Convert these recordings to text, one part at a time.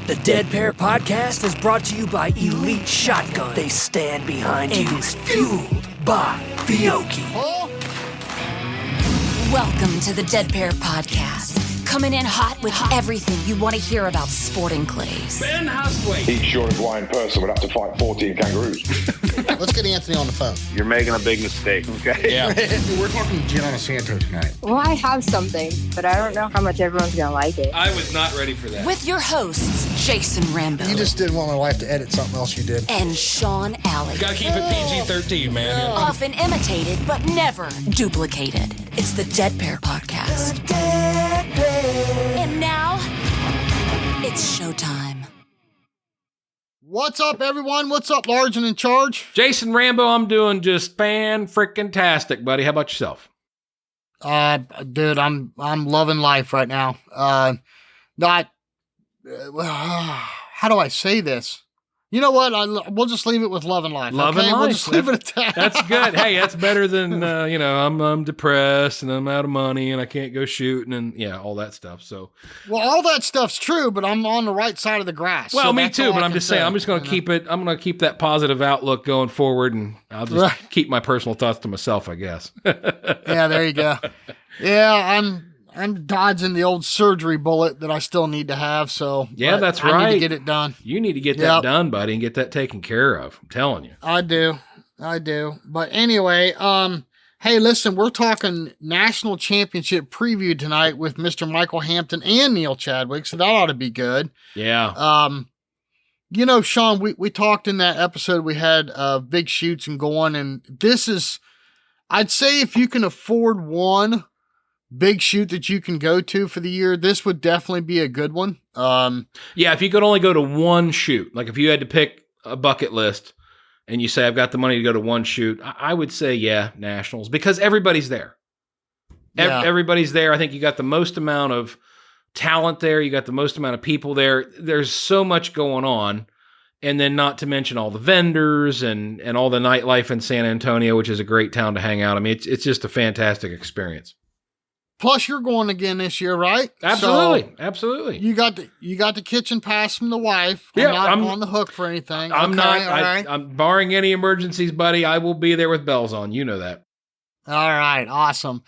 The Dead Pair Podcast is brought to you by Elite Shotgun. They stand behind you. And is fueled by Fiocchi. Welcome to the Dead Pair Podcast. Coming in hot with everything you want to hear about sporting clays. Ben Hustway. Each short Hawaiian person would have to fight 14 kangaroos. Let's get Anthony on the phone. You're making a big mistake, okay? Yeah. We're talking Gianna Santo tonight. Well, I have something, but I don't know how much everyone's going to like it. I was not ready for that. With your hosts, Jason Rambo. You just didn't want my wife to edit something else you did. And Sean Alley. You gotta keep it PG-13, man. Often imitated, but never duplicated. It's the Dead Pair Podcast. And now, it's showtime. What's up, everyone? What's up, Large and in charge? Jason Rambo, I'm doing just fan-frickin-tastic, buddy. How about yourself? Dude, I'm loving life right now. How do I say this? You know what? We'll just leave it with love and life. Love and life. We'll just leave it at that. That's good. Hey, that's better than, I'm depressed and I'm out of money and I can't go shooting and, all that stuff. So, well, all that stuff's true, but I'm on the right side of the grass. Well, so me too, but I'm just saying, I'm just going to keep it. I'm going to keep that positive outlook going forward and I'll just keep my personal thoughts to myself, I guess. Yeah, there you go. Yeah, I'm dodging the old surgery bullet that I still need to have. So yeah, that's right. I need to get it done. You need to get that done, buddy, and get that taken care of. I'm telling you. I do. But anyway, hey, listen, we're talking national championship preview tonight with Mr. Michael Hampton and Neil Chadwick. So that ought to be good. Yeah. Sean, we talked in that episode, we had big shoots and going, and this is, I'd say if you can afford one big shoot that you can go to for the year, this would definitely be a good one. If you could only go to one shoot, like if you had to pick a bucket list and you say, I've got the money to go to one shoot, I would say, Nationals, because everybody's there. Everybody's there. I think you got the most amount of talent there. You got the most amount of people there. There's so much going on. And then not to mention all the vendors and all the nightlife in San Antonio, which is a great town to hang out. I mean, it's just a fantastic experience. Plus, you're going again this year, right? Absolutely, absolutely. You got the kitchen pass from the wife. I'm not on the hook for anything. I'm not. Right. I'm barring any emergencies, buddy. I will be there with bells on. You know that. All right, awesome.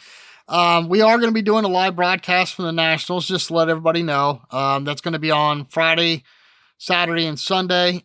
We are going to be doing a live broadcast from the Nationals, just to let everybody know. That's going to be on Friday, Saturday, and Sunday.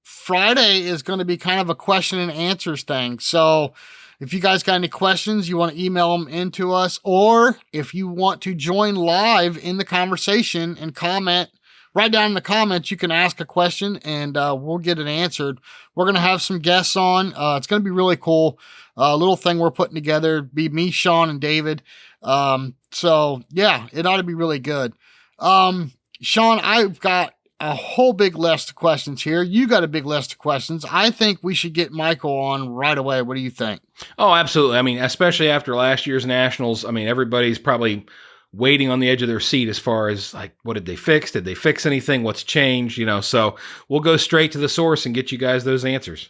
Friday is going to be kind of a question and answers thing. So if you guys got any questions, you want to email them into us, or if you want to join live in the conversation and comment, right down in the comments, you can ask a question and we'll get it answered. We're going to have some guests on. It's going to be really cool. A little thing we're putting together. It'd be me, Sean, and David. So yeah, it ought to be really good. Sean, I've got a whole big list of questions here. You got a big list of questions. I think we should get Michael on right away. What do you think? Oh, absolutely. I mean, especially after last year's Nationals, I mean, everybody's probably waiting on the edge of their seat as far as like, what did they fix? Did they fix anything? What's changed? So we'll go straight to the source and get you guys those answers.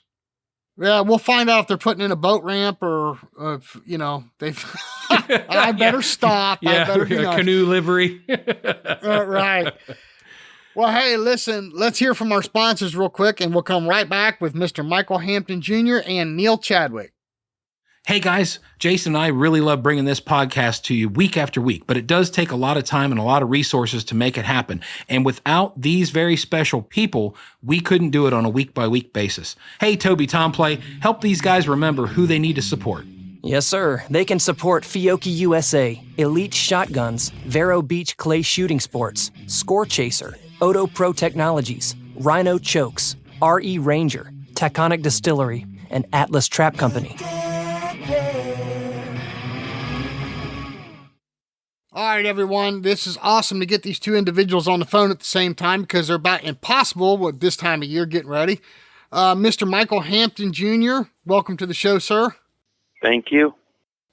Yeah, we'll find out if they're putting in a boat ramp or, they've, I better stop. Yeah, I better, canoe livery. Right. Well, hey, listen, let's hear from our sponsors real quick, and we'll come right back with Mr. Michael Hampton Jr. and Neil Chadwick. Hey, guys, Jason and I really love bringing this podcast to you week after week, but it does take a lot of time and a lot of resources to make it happen. And without these very special people, we couldn't do it on a week-by-week basis. Hey, Toby Tomplay, help these guys remember who they need to support. Yes, sir. They can support Fiocchi USA, Elite Shotguns, Vero Beach Clay Shooting Sports, Score Chaser, Odo Pro Technologies, Rhino Chokes, RE Ranger, Taconic Distillery, and Atlas Trap Company. All right, everyone. This is awesome to get these two individuals on the phone at the same time because they're about impossible with this time of year getting ready. Mr. Michael Hampton Jr., welcome to the show, sir. Thank you.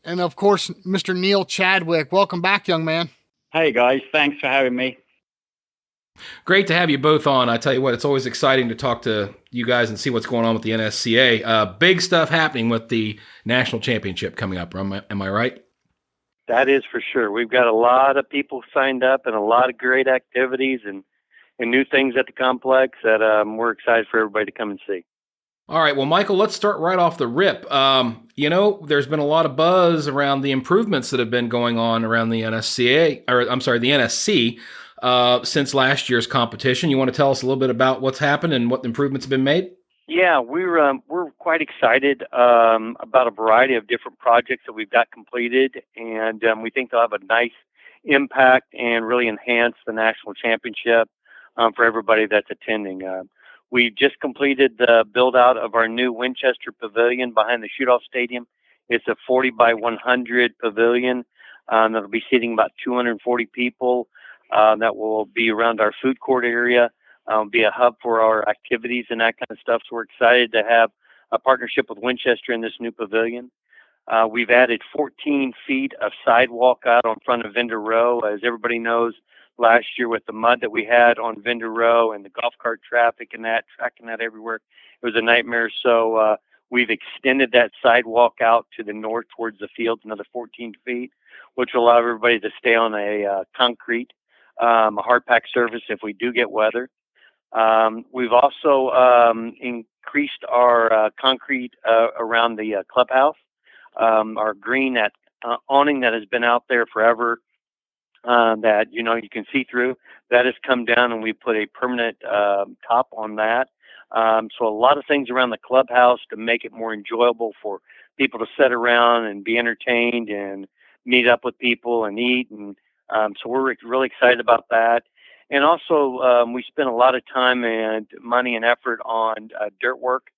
And, of course, Mr. Neil Chadwick. Welcome back, young man. Hey, guys. Thanks for having me. Great to have you both on. I tell you what, it's always exciting to talk to you guys and see what's going on with the NSCA. Big stuff happening with the national championship coming up. Am I right? That is for sure. We've got a lot of people signed up and a lot of great activities, and new things at the complex that we're excited for everybody to come and see. All right. Well, Michael, let's start right off the rip. There's been a lot of buzz around the improvements that have been going on around the NSCA, the NSC, since last year's competition. You want to tell us a little bit about what's happened and what improvements have been made? Yeah, we're quite excited about a variety of different projects that we've got completed, and we think they'll have a nice impact and really enhance the national championship for everybody that's attending. We just completed the build out of our new Winchester Pavilion behind the Shoot-Off Stadium. It's a 40 by 100 pavilion that'll be seating about 240 people. That will be around our food court area. Be a hub for our activities and that kind of stuff. So we're excited to have a partnership with Winchester in this new pavilion. We've added 14 feet of sidewalk out on front of Vendor Row. As everybody knows, last year with the mud that we had on Vendor Row and the golf cart traffic and that, tracking that everywhere, it was a nightmare. So we've extended that sidewalk out to the north towards the field, another 14 feet, which will allow everybody to stay on a concrete, a hard pack surface if we do get weather. We've also increased our concrete around the clubhouse. Our green awning that has been out there forever, that you can see through, that has come down, and we put a permanent top on that. So a lot of things around the clubhouse to make it more enjoyable for people to sit around and be entertained and meet up with people and eat. And so we're really excited about that. And also, we spent a lot of time and money and effort on dirt work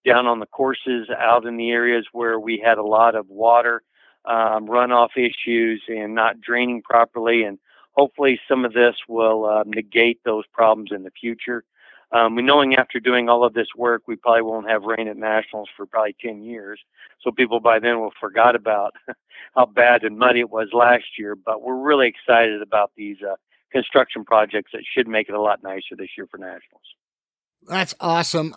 down on the courses out in the areas where we had a lot of water runoff issues and not draining properly. And hopefully some of this will negate those problems in the future. We knowing after doing all of this work, we probably won't have rain at Nationals for probably 10 years. So people by then will forgot about how bad and muddy it was last year. But we're really excited about these construction projects that should make it a lot nicer this year for Nationals. That's awesome.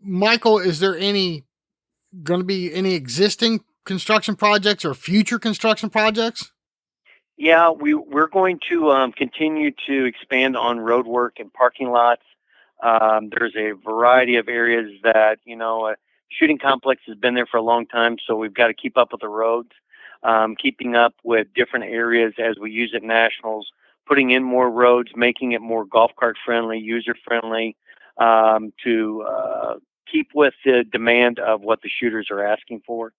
Michael, is there going to be any existing construction projects or future construction projects? Yeah, we're going to continue to expand on road work and parking lots. There's a variety of areas that, shooting complex has been there for a long time, so we've got to keep up with the roads, keeping up with different areas as we use it Nationals, putting in more roads, making it more golf cart friendly, user friendly, to keep with the demand of what the shooters are asking for.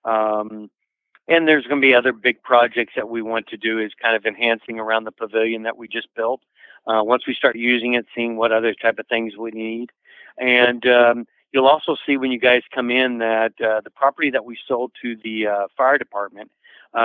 And there's going to be other big projects that we want to do is kind of enhancing around the pavilion that we just built. Once we start using it, seeing what other type of things we need. And you'll also see when you guys come in that the property that we sold to the fire department,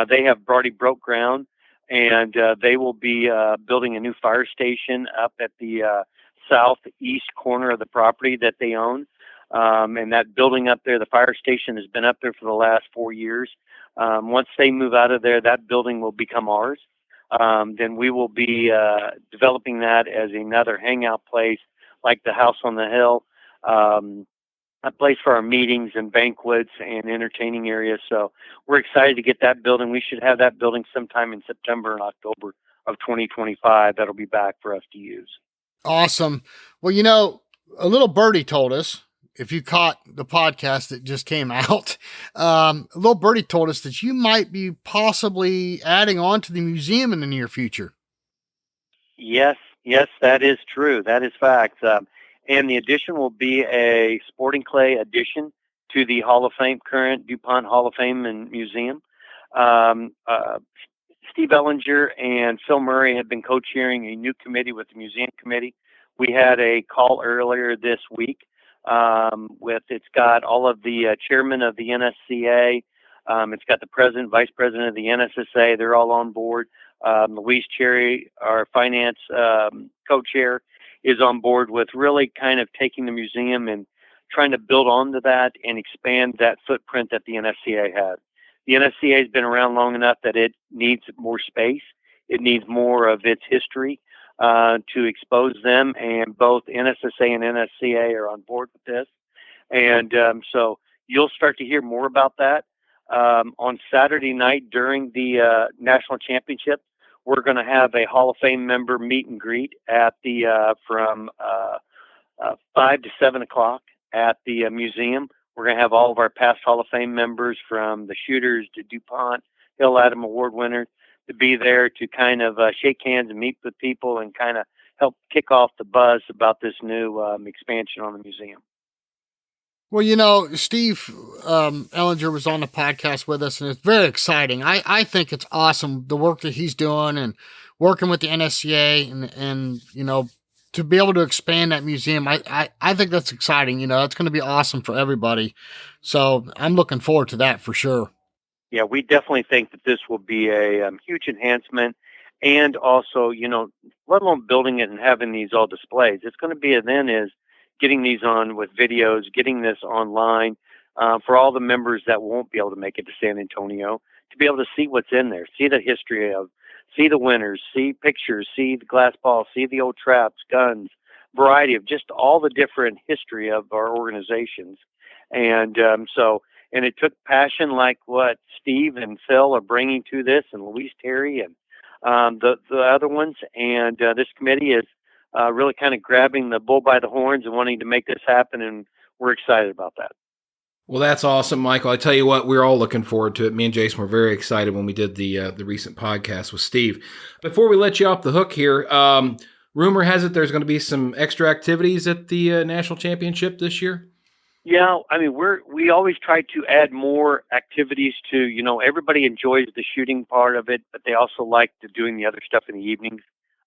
they have already broke ground, and they will be building a new fire station up at the southeast corner of the property that they own. And that building up there, the fire station, has been up there for the last 4 years. Once they move out of there, that building will become ours. Then we will be developing that as another hangout place, like the House on the Hill, a place for our meetings and banquets and entertaining areas. So we're excited to get that building. We should have that building sometime in September and October of 2025. That'll be back for us to use. Awesome. Well, a little birdie told us, if you caught the podcast that just came out, a little birdie told us that you might be possibly adding on to the museum in the near future. Yes, that is true. That is fact. And the addition will be a sporting clay addition to the Hall of Fame, current DuPont Hall of Fame and Museum. Steve Ellinger and Phil Murray have been co-chairing a new committee with the museum committee. We had a call earlier this week. It's got all of the chairmen of the NSCA. It's got the president, vice president of the NSSA. They're all on board. Louise Cherry, our finance co-chair, is on board with really kind of taking the museum and trying to build onto that and expand that footprint that the NSCA has. The NSCA has been around long enough that it needs more space. It needs more of its history to expose them, and both NSSA and NSCA are on board with this. And so you'll start to hear more about that. On Saturday night during the national championship, we're going to have a Hall of Fame member meet and greet at the from 5 to 7 o'clock at the museum. We're going to have all of our past Hall of Fame members, from the shooters to DuPont, Hill Adam Award winners, to be there to kind of shake hands and meet with people and kind of help kick off the buzz about this new expansion on the museum. Well, Steve Ellinger was on the podcast with us, and it's very exciting. I think it's awesome, the work that he's doing and working with the NSCA and to be able to expand that museum. I think that's exciting. It's going to be awesome for everybody. So I'm looking forward to that for sure. Yeah, we definitely think that this will be a huge enhancement, and also, let alone building it and having these all displays. It's going to be is getting these on with videos, getting this online for all the members that won't be able to make it to San Antonio, to be able to see what's in there, see the history see the winners, see pictures, see the glass balls, see the old traps, guns, variety of just all the different history of our organizations. And and it took passion like what Steve and Phil are bringing to this, and Luis Terry and the other ones. And this committee is really kind of grabbing the bull by the horns and wanting to make this happen, and we're excited about that. Well, that's awesome, Michael. I tell you what, we're all looking forward to it. Me and Jason were very excited when we did the recent podcast with Steve. Before we let you off the hook here, rumor has it there's going to be some extra activities at the national championship this year. Yeah, I mean, we always try to add more activities to, everybody enjoys the shooting part of it, but they also like doing the other stuff in the evenings.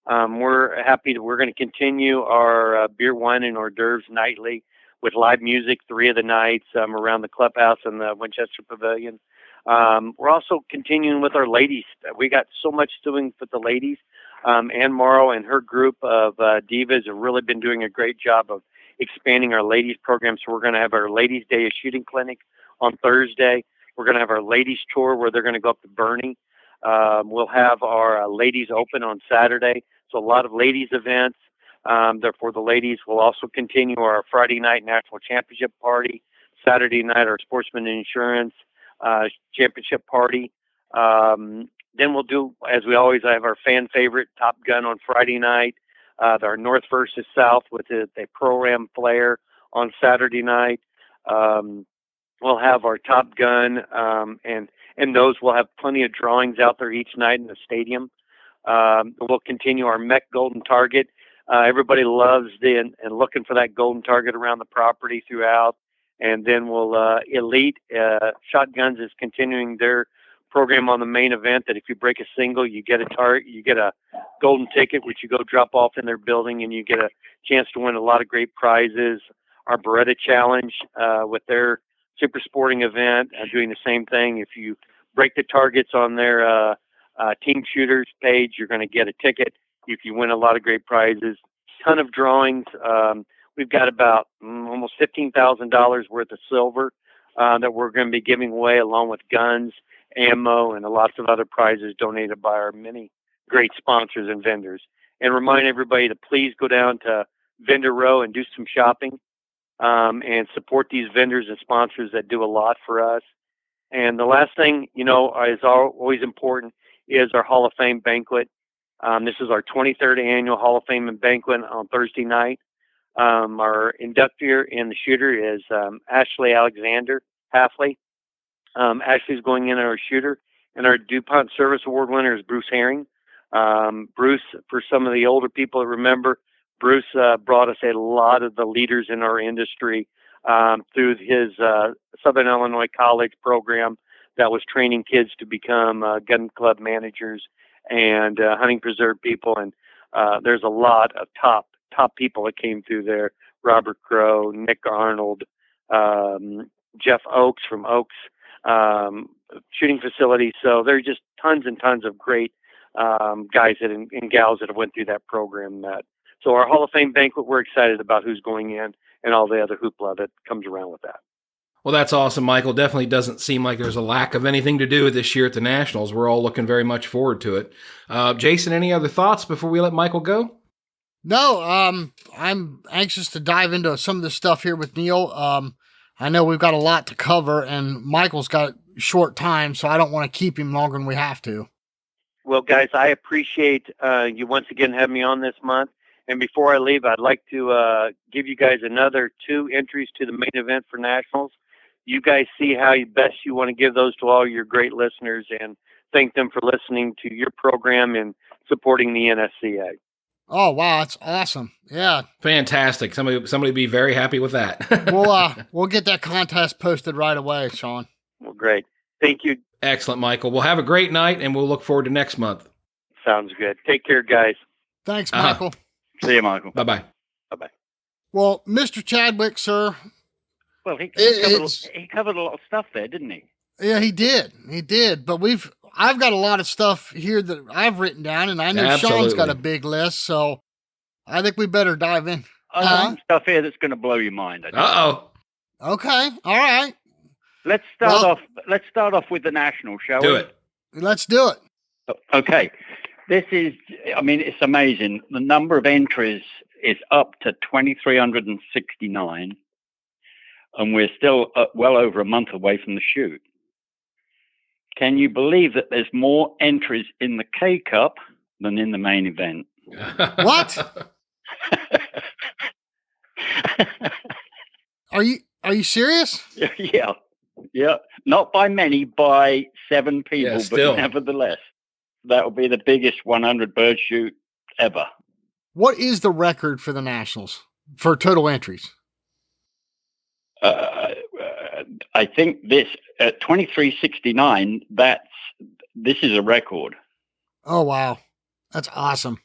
We're happy we're going to continue our beer, wine, and hors d'oeuvres nightly with live music 3 of the nights around the clubhouse and the Winchester Pavilion. We're also continuing with our ladies. We got so much doing with the ladies. Ann Morrow and her group of divas have really been doing a great job of expanding our ladies program. So we're going to have our Ladies Day of Shooting Clinic on Thursday. We're going to have our ladies tour where they're going to go up to Bernie. We'll have our ladies open on Saturday. So a lot of ladies events. Therefore, the ladies will also continue our Friday night national championship party, Saturday night our sportsman insurance championship party. Then we'll do, as we always have, our fan favorite Top Gun on Friday night. Our North versus South with the pro-am flair on Saturday night. We'll have our Top Gun, and those will have plenty of drawings out there each night in the stadium. We'll continue our MEC Golden Target. Everybody loves and looking for that golden target around the property throughout. And then we'll Elite Shotguns is continuing their program on the main event, that if you break a single, you get a golden ticket, which you go drop off in their building, and you get a chance to win a lot of great prizes. Our Beretta Challenge with their super sporting event, doing the same thing. If you break the targets on their team shooters page, you're going to get a ticket. If you win a lot of great prizes, ton of drawings. We've got about almost $15,000 worth of silver that we're going to be giving away, along with guns, ammo, and lots of other prizes donated by our many great sponsors and vendors. And remind everybody to please go down to Vendor Row and do some shopping and support these vendors and sponsors that do a lot for us. And the last thing, is always important, is our Hall of Fame banquet. This is our 23rd annual Hall of Fame and banquet on Thursday night. Our inductor and the shooter is Ashley Alexander Halfley. Ashley's going in our shooter, and our DuPont Service Award winner is Bruce Herring. Bruce, for some of the older people that remember, Bruce brought us a lot of the leaders in our industry through his Southern Illinois College program that was training kids to become gun club managers and hunting preserve people. And there's a lot of top people that came through there. Robert Crow, Nick Arnold, Jeff Oakes from Oakes Shooting Facility. So there are just tons and tons of great guys and gals that have went through that program. So our Hall of Fame banquet, we're excited about who's going in and all the other hoopla that comes around with that. Well, that's awesome, Michael. Definitely doesn't seem like there's a lack of anything to do this year at the Nationals. We're all looking very much forward to it. Jason, any other thoughts before we let Michael go? No, I'm anxious to dive into some of the stuff here with Neil. I know we've got a lot to cover, and Michael's got short time, so I don't want to keep him longer than we have to. Well, guys, I appreciate you once again having me on this month. And before I leave, I'd like to give you guys another 2 entries to the main event for Nationals. You guys see how best you want to give those to all your great listeners, and thank them for listening to your program and supporting the NSCA. Oh, wow. That's awesome. Yeah. Fantastic. Somebody be very happy with that. We'll get that contest posted right away, Sean. Well, great. Thank you. Excellent, Michael. We'll have a great night, and we'll look forward to next month. Sounds good. Take care, guys. Thanks, Michael. See you, Michael. Bye-bye. Bye-bye. Well, Mr. Chadwick, sir. Well, he covered a lot of stuff there, didn't he? Yeah, he did. He did. But I've got a lot of stuff here that I've written down, and I know Sean's got a big list, so I think we better dive in. I've got some stuff here that's going to blow your mind. Uh-oh. Okay. All right. Let's start off with the National, shall we? Do it. Let's do it. Okay. It's amazing. The number of entries is up to 2,369, and we're still well over a month away from the shoot. Can you believe that there's more entries in the K Cup than in the main event? What? Are you serious? Yeah. Not by many, by 7 people, still. but nevertheless, that will be the biggest 100 bird shoot ever. What is the record for the Nationals for total entries? I think this at 2,369. This is a record. Oh wow, that's awesome.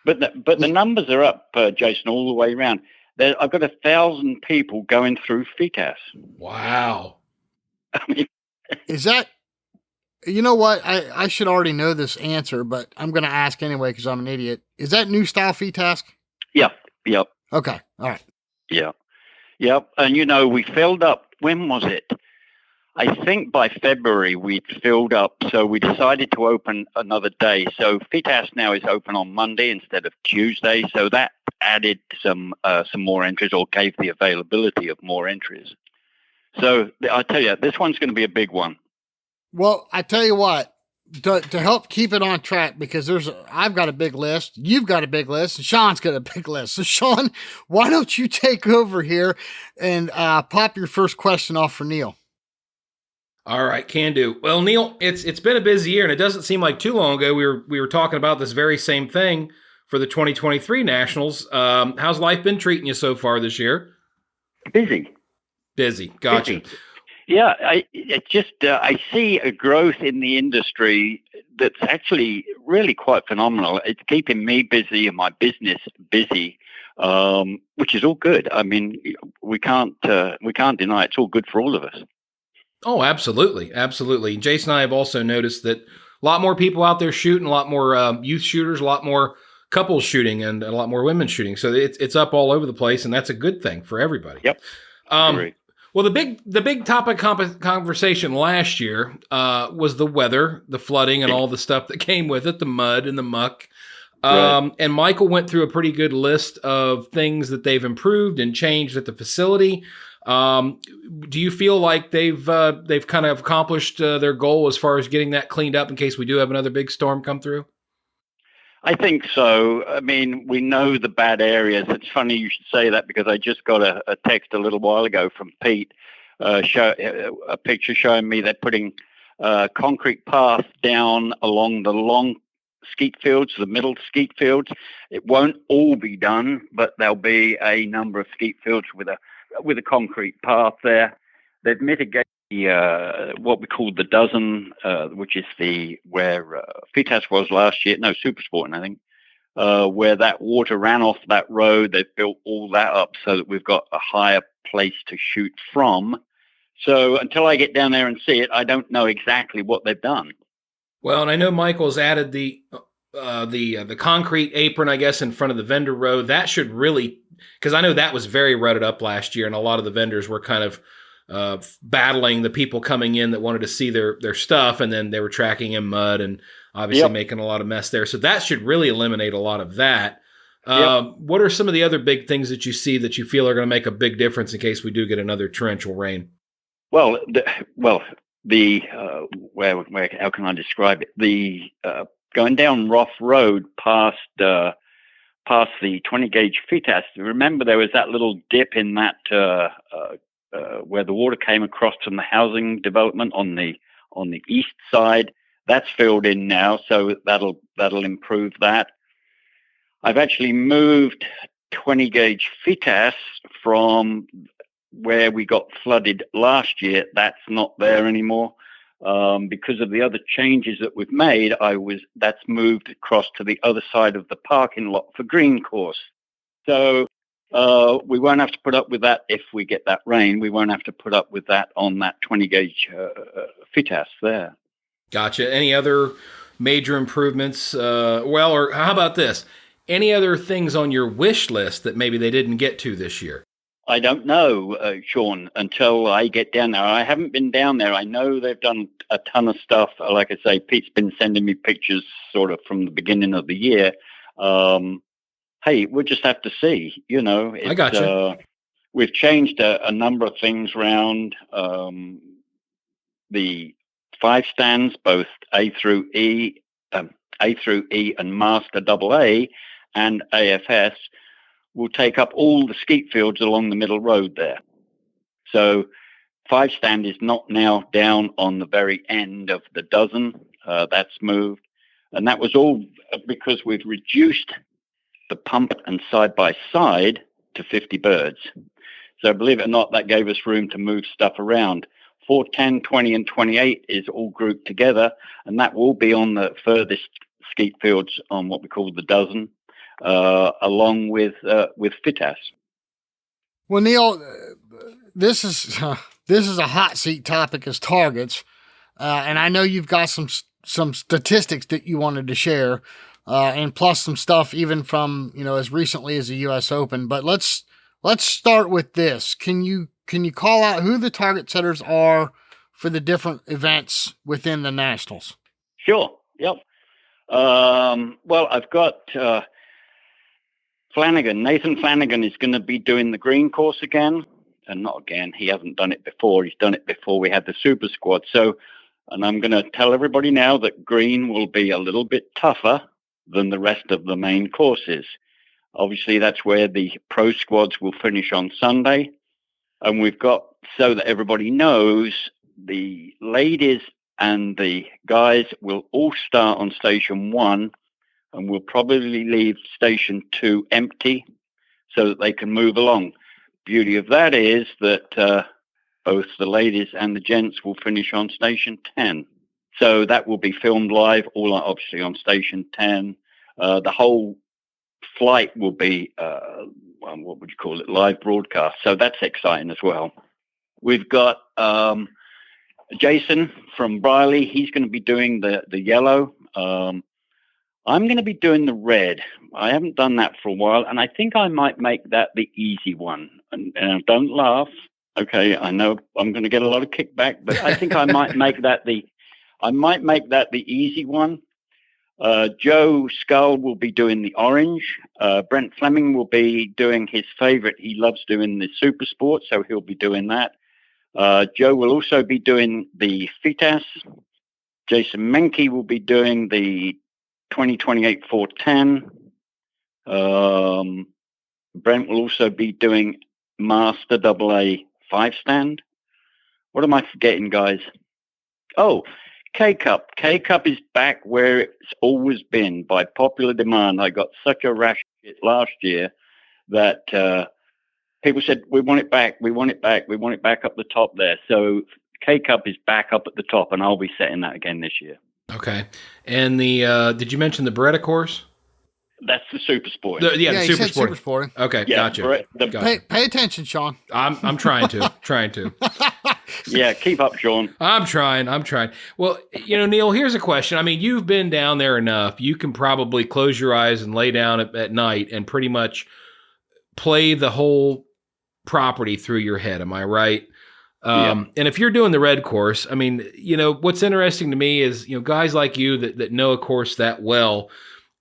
But the numbers are up, Jason, all the way around. I've got 1,000 people going through FITAS. Wow. I mean, is that? You know what? I should already know this answer, but I'm going to ask anyway because I'm an idiot. Is that new style FITAS? Yep. Okay. All right. Yep. And, we filled up. When was it? I think by February we'd filled up, so we decided to open another day. So FITAS now is open on Monday instead of Tuesday, so that added some more entries, or gave the availability of more entries. So I tell you, this one's going to be a big one. Well, I tell you what, to help keep it on track, because I've got a big list, you've got a big list, and Sean's got a big list. So Sean, why don't you take over here and pop your first question off for Neil? All right, can do. Well, Neil, it's been a busy year, and it doesn't seem like too long ago we were talking about this very same thing for the 2023 Nationals. How's life been treating you so far this year? Busy. Gotcha. Busy. Yeah, I see a growth in the industry that's actually really quite phenomenal. It's keeping me busy and my business busy, which is all good. I mean, we can't deny it's all good for all of us. Oh, absolutely. Jason and I have also noticed that a lot more people out there shooting, a lot more youth shooters, a lot more couples shooting, and a lot more women shooting. So it's up all over the place, and that's a good thing for everybody. Yep. Well, the big topic conversation last year was the weather, the flooding, and all the stuff that came with it, the mud and the muck. Right. And Michael went through a pretty good list of things that they've improved and changed at the facility. Do you feel like they've kind of accomplished their goal as far as getting that cleaned up in case we do have another big storm come through? I think so. I mean, we know the bad areas. It's funny you should say that, because I just got a text a little while ago from Pete, a picture showing me they're putting concrete path down along the long skeet fields, the middle skeet fields. It won't all be done, but there'll be a number of skeet fields with a concrete path there. They've mitigated what we call the dozen, which is where FITAS was last year. No, Supersporting, I think, where that water ran off that road. They've built all that up so that we've got a higher place to shoot from. So until I get down there and see it, I don't know exactly what they've done. Well, and I know Michael's added the concrete apron, I guess, in front of the vendor row. That should really, because I know that was very rutted up last year, and a lot of the vendors were kind of battling the people coming in that wanted to see their stuff, and then they were tracking in mud and obviously making a lot of mess there. So that should really eliminate a lot of that. What are some of the other big things that you see that you feel are going to make a big difference in case we do get another torrential rain? Well, how can I describe it? The going down Rough Road past the 20 gauge FITAS. Remember, there was that little dip in that where the water came across from the housing development on the east side. That's filled in now, so that'll improve that. I've actually moved 20 gauge FITAS from where we got flooded last year. That's not there anymore. Because of the other changes that we've made, that's moved across to the other side of the parking lot for green course. So we won't have to put up with that if we get that rain. We won't have to put up with that on that 20 gauge FITAS there. Gotcha. Any other major improvements? Or how about this? Any other things on your wish list that maybe they didn't get to this year? I don't know, Sean, until I get down there. I haven't been down there. I know they've done a ton of stuff. Like I say, Pete's been sending me pictures sort of from the beginning of the year. Hey, we'll just have to see, I got you. We've changed a number of things around. The 5 stands, both A through E and Master AA and AFS, will take up all the skeet fields along the middle road there. So 5 stand is not now down on the very end of the dozen. That's moved. And that was all because we've reduced the pump and side-by-side to 50 birds. So believe it or not, that gave us room to move stuff around. 4, 10, 20, and 28 is all grouped together, and that will be on the furthest skeet fields on what we call the dozen, along with FITAS. Well, Neil, this is a hot seat topic as targets, and I know you've got some statistics that you wanted to share, and plus some stuff even from as recently as the U.S. Open. But let's start with this. Can you call out who the target setters are for the different events within the Nationals? Sure. Yep. Well, I've got Flanagan. Nathan Flanagan is going to be doing the green course again. And not again. He hasn't done it before. He's done it before we had the Super Squad. So, and I'm going to tell everybody now that green will be a little bit tougher than the rest of the main courses. Obviously, that's where the pro squads will finish on Sunday. And we've got, so that everybody knows, the ladies and the guys will all start on station 1, and we'll probably leave station 2 empty so that they can move along. Beauty of that is that both the ladies and the gents will finish on station 10. So that will be filmed live, all obviously on station 10. The whole flight will be, what would you call it, live broadcast. So that's exciting as well. We've got Jason from Briley. He's going to be doing the yellow. I'm going to be doing the red. I haven't done that for a while, and I think I might make that the easy one. And don't laugh. Okay, I know I'm going to get a lot of kickback, but I think I might make that the easy one. Joe Skull will be doing the orange. Brent Fleming will be doing his favorite. He loves doing the super sport, so he'll be doing that. Joe will also be doing the FITAS. Jason Menke will be doing the 2028 410. Brent will also be doing Master AA 5 stand. What am I forgetting, guys? Oh, K-Cup. K-Cup is back where it's always been by popular demand. I got such a rash of it last year that people said, we want it back, we want it back, we want it back up the top there. So K-Cup is back up at the top, and I'll be setting that again this year. Okay. And the did you mention the Beretta course? That's the super sport. The super sporting. Okay, yeah, gotcha. Pay attention, Sean. I'm trying to. Yeah, keep up, Sean. I'm trying. Well, Neil, here's a question. I mean, you've been down there enough. You can probably close your eyes and lay down at night and pretty much play the whole property through your head. Am I right? Yeah. And if you're doing the red course, I mean, what's interesting to me is, guys like you that know a course that well,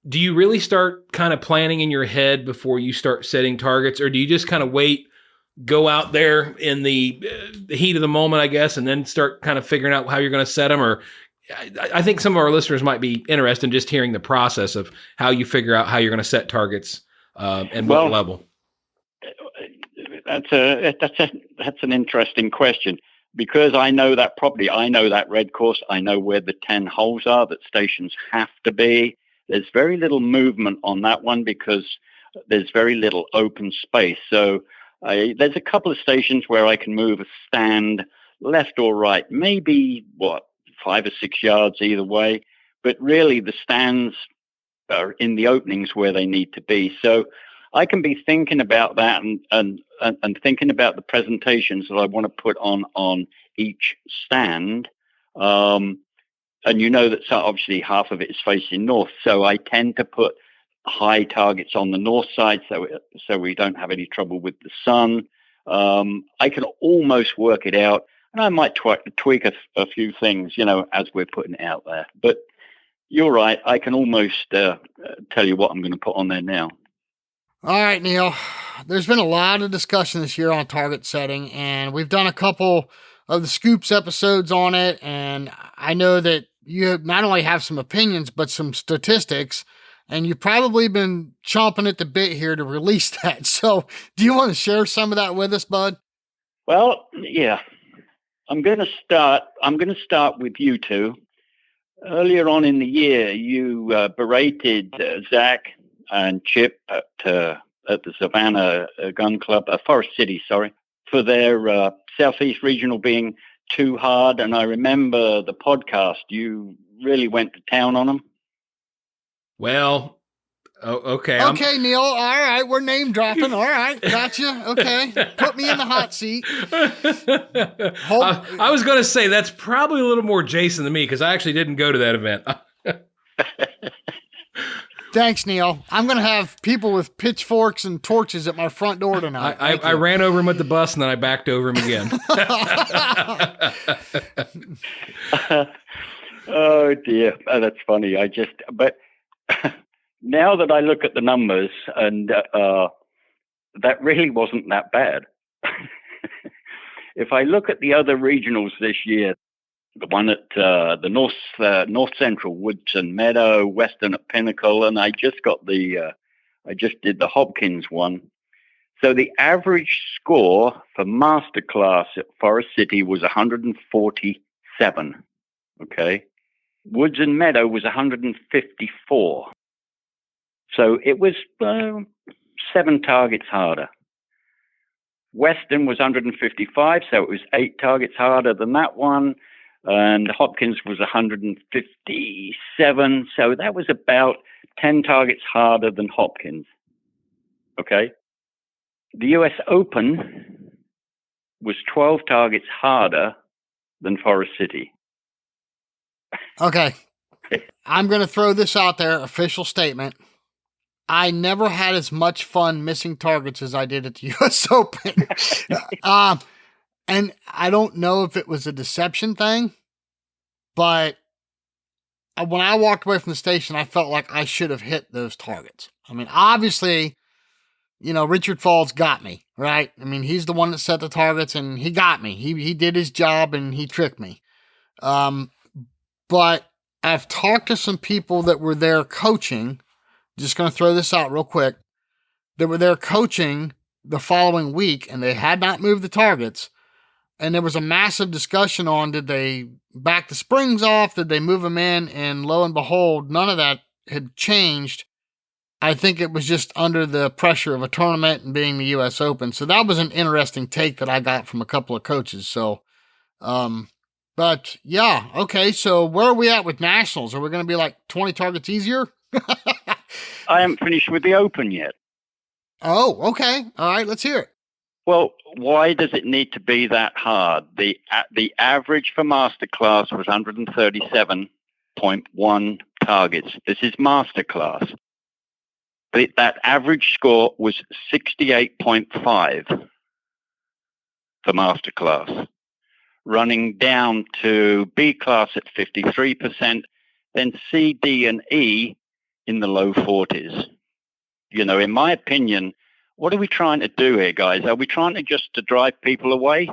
do you really start kind of planning in your head before you start setting targets, or do you just kind of wait, go out there in the heat of the moment, I guess, and then start kind of figuring out how you're going to set them? Or I think some of our listeners might be interested in just hearing the process of how you figure out how you're going to set targets and what level. That's an interesting question, because I know that property. I know that red course. I know where the 10 holes are that stations have to be. There's very little movement on that one because there's very little open space. So there's a couple of stations where I can move a stand left or right, maybe 5 or 6 yards either way. But really the stands are in the openings where they need to be. So I can be thinking about that and thinking about the presentations that I want to put on each stand. And that obviously half of it is facing north. So I tend to put high targets on the north side so we don't have any trouble with the sun. I can almost work it out, and I might tweak a few things, as we're putting it out there. But you're right. I can almost tell you what I'm going to put on there now. All right, Neil. There's been a lot of discussion this year on target setting, and we've done a couple of the Scoops episodes on it, and I know that you not only have some opinions, but some statistics, and you've probably been chomping at the bit here to release that. So do you want to share some of that with us, bud? Well, yeah. I'm going to start with you two. Earlier on in the year, you berated Zach and Chip at the Savannah Gun Club, Forest City, for their Southeast Regional being too hard. And I remember the podcast, you really went to town on them. Well, okay. Okay, Neil. All right. We're name dropping. All right. Gotcha. Okay. Put me in the hot seat. I was going to say that's probably a little more Jason than me, because I actually didn't go to that event. Thanks, Neil. I'm going to have people with pitchforks and torches at my front door tonight. I ran over him with the bus, and then I backed over him again. Oh, dear. Oh, that's funny. But now that I look at the numbers, and that really wasn't that bad. If I look at the other regionals this year, the one at the North Central, Woodson Meadow, Western at Pinnacle, and I just did the Hopkins one. So the average score for Masterclass at Forest City was 147. Okay. Woodson Meadow was 154. So it was 7 targets harder. Western was 155, so it was 8 targets harder than that one. And Hopkins was 157, so that was about 10 targets harder than Hopkins. Okay? The US Open was 12 targets harder than Forest City. Okay. I'm going to throw this out there, official statement. I never had as much fun missing targets as I did at the US Open. And I don't know if it was a deception thing, but when I walked away from the station, I felt like I should have hit those targets. I mean, obviously, Richard Falls got me, right? I mean, he's the one that set the targets, and he got me. He did his job, and he tricked me. But I've talked to some people that were there coaching. Just going to throw this out real quick. They were there coaching the following week, and they had not moved the targets. And there was a massive discussion on, did they back the springs off? Did they move them in? And lo and behold, none of that had changed. I think it was just under the pressure of a tournament and being the U.S. Open. So that was an interesting take that I got from a couple of coaches. So, but yeah, okay. So where are we at with nationals? Are we going to be like 20 targets easier? I haven't finished with the Open yet. Oh, okay. All right. Let's hear it. Well, why does it need to be that hard? The average for Masterclass was 137.1 targets. This is Masterclass. That average score was 68.5 for Masterclass, running down to B class at 53%, then C, D, and E in the low 40s. In my opinion, what are we trying to do here, guys? Are we trying to just drive people away?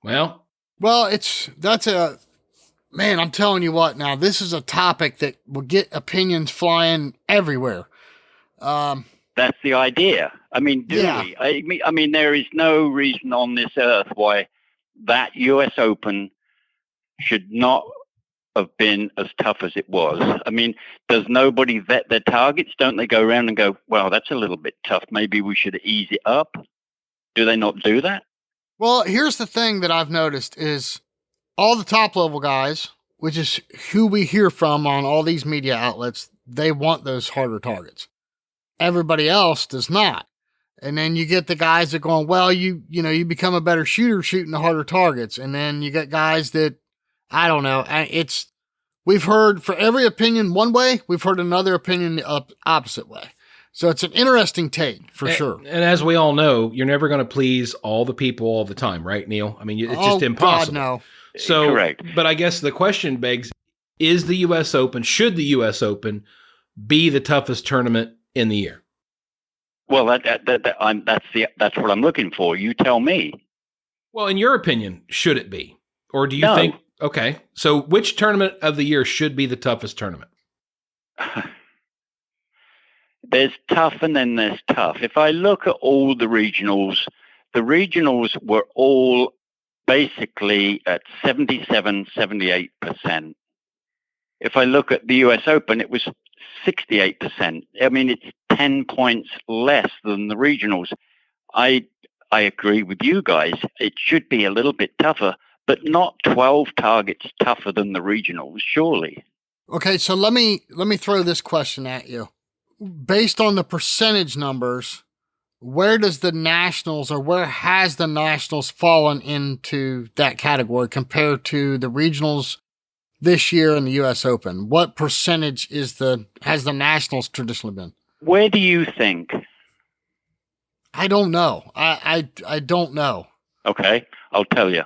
Well, that's a Man, I'm telling you what, now this is a topic that will get opinions flying everywhere. That's the idea. I mean, I mean, there is no reason on this earth why that US Open should not have been as tough as it was. I mean, does nobody vet their targets? Don't they go around and go, well, that's a little bit tough. Maybe we should ease it up. Do they not do that? Well, here's the thing that I've noticed is all the top level guys, which is who we hear from on all these media outlets, they want those harder targets. Everybody else does not. And then you get the guys that going, well, you become a better shooter shooting the harder targets. And then you get guys that, I don't know. We've heard for every opinion one way, we've heard another opinion the opposite way. So it's an interesting take for sure. And as we all know, you're never going to please all the people all the time, right, Neil? I mean, it's just impossible. God, no. So, correct. But I guess the question begs, should the U.S. Open be the toughest tournament in the year? Well, that's what I'm looking for. You tell me. Well, in your opinion, should it be? Or do you think, okay, so which tournament of the year should be the toughest tournament? There's tough and then there's tough. If I look at all the regionals were all basically at 77, 78%. If I look at the US Open, it was 68%. I mean, it's 10 points less than the regionals. I agree with you guys. It should be a little bit tougher, but not 12 targets tougher than the regionals, surely. Okay, so let me throw this question at you. Based on the percentage numbers, where does the Nationals or where has the Nationals fallen into that category compared to the regionals this year in the U.S. Open? What percentage has the Nationals traditionally been? Where do you think? I don't know. I don't know. Okay, I'll tell you.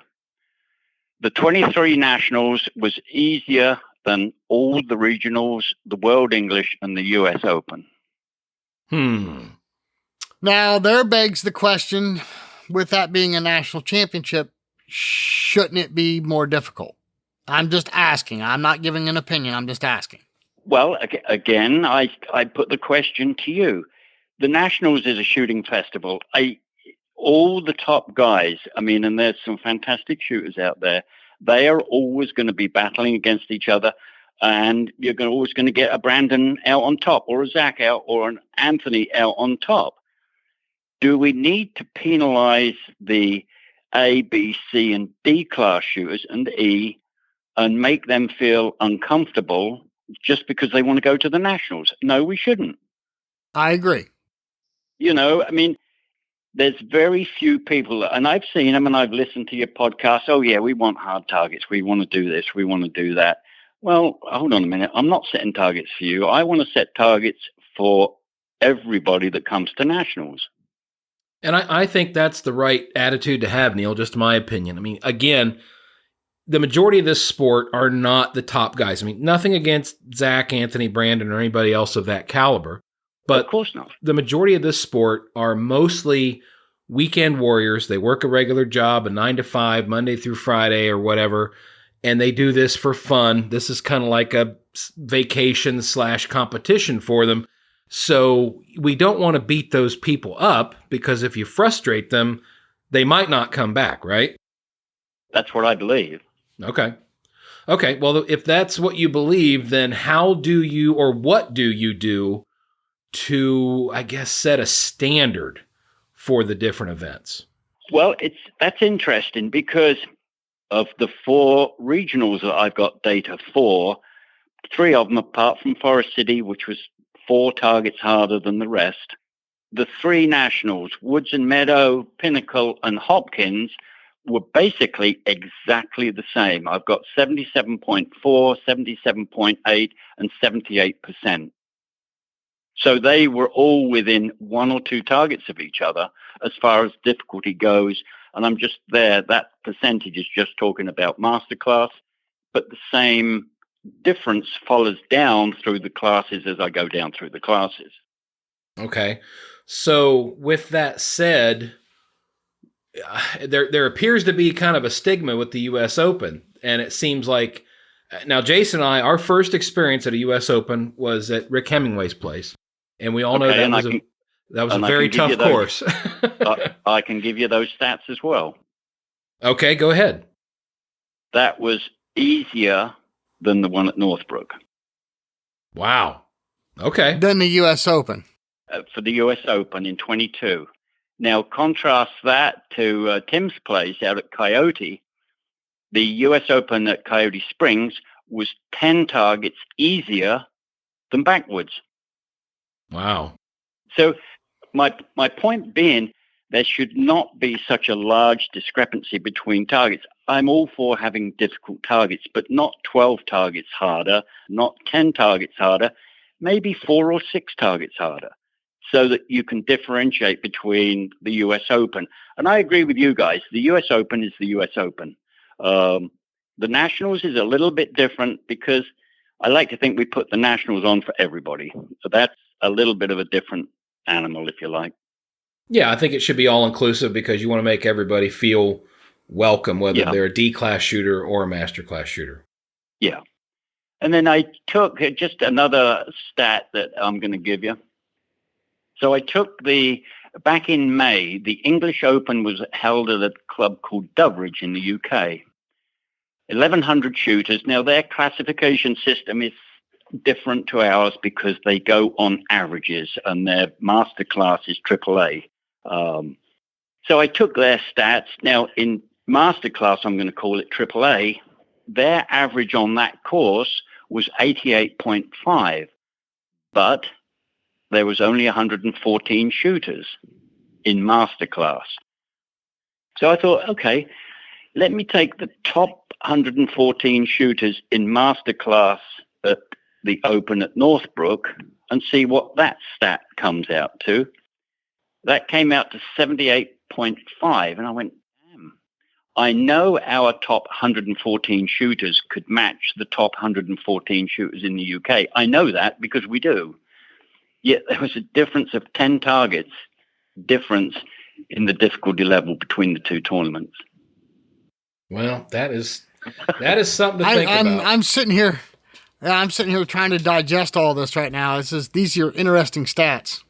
The 23 Nationals was easier than all the regionals, the World English, and the U.S. Open. Now, there begs the question, with that being a national championship, shouldn't it be more difficult? I'm just asking. I'm not giving an opinion. I'm just asking. Well, again, I put the question to you. The Nationals is a shooting festival. All the top guys, I mean, and there's some fantastic shooters out there, they are always going to be battling against each other, and you're always going to get a Brandon out on top, or a Zach out, or an Anthony out on top. Do we need to penalize the A, B, C, and D class shooters and E and make them feel uncomfortable just because they want to go to the Nationals? No, we shouldn't. I agree. I mean, there's very few people, and I've seen them and I've listened to your podcast. Oh, yeah, we want hard targets. We want to do this. We want to do that. Well, hold on a minute. I'm not setting targets for you. I want to set targets for everybody that comes to Nationals. And I think that's the right attitude to have, Neil, just my opinion. I mean, again, the majority of this sport are not the top guys. I mean, nothing against Zach, Anthony, Brandon, or anybody else of that caliber. But of course not. The majority of this sport are mostly weekend warriors. They work a regular job, a 9 to 5, Monday through Friday or whatever, and they do this for fun. This is kind of like a vacation / competition for them. So we don't want to beat those people up, because if you frustrate them, they might not come back, right? That's what I believe. Okay. Well, if that's what you believe, then how do you, or what do you do to, I guess, set a standard for the different events? Well, that's interesting, because of the 4 regionals that I've got data for, 3 of them, apart from Forest City, which was 4 targets harder than the rest, the 3 Nationals, Woods and Meadow, Pinnacle, and Hopkins, were basically exactly the same. I've got 77.4, 77.8, and 78%. So they were all within 1 or 2 targets of each other as far as difficulty goes. And I'm just there. That percentage is just talking about masterclass, but the same difference follows down through the classes as I go down through the classes. Okay. So with that said, there appears to be kind of a stigma with the U.S. Open, and it seems like Now, Jason and I, our first experience at a U.S. Open was at Rick Hemingway's place. And we all know that was a very tough course. I can give you those stats as well. Okay, go ahead. That was easier than the one at Northbrook. Wow. Okay. Than the U.S. Open. For the U.S. Open in 22. Now, contrast that to Tim's place out at Coyote. The U.S. Open at Coyote Springs was 10 targets easier than backwards. Wow. So my point being, there should not be such a large discrepancy between targets. I'm all for having difficult targets, but not 12 targets harder, not 10 targets harder, maybe 4 or 6 targets harder, so that you can differentiate between the U.S. Open. And I agree with you guys. The U.S. Open is the U.S. Open. The Nationals is a little bit different because I like to think we put the Nationals on for everybody. So that's a little bit of a different animal, if you like. Yeah, I think it should be all-inclusive because you want to make everybody feel welcome, whether they're a D-class shooter or a master class shooter. Yeah. And then I took just another stat that I'm going to give you. So I took back in May, the English Open was held at a club called Doveridge in the UK. 1,100 shooters. Now, their classification system is different to ours because they go on averages and their master class is AAA. So I took their stats. Now, in master class, I'm going to call it AAA. Their average on that course was 88.5, but there was only 114 shooters in master class. So I thought, okay, let me take the top 114 shooters in master class at the Open at Northbrook and see what that stat comes out to. That came out to 78.5, and I went, damn. I know our top 114 shooters could match the top 114 shooters in the UK. I know that because we do. Yet there was a difference of 10 targets, difference in the difficulty level between the two tournaments. Well, that is something to think about. I'm sitting here trying to digest all this right now. These are interesting stats.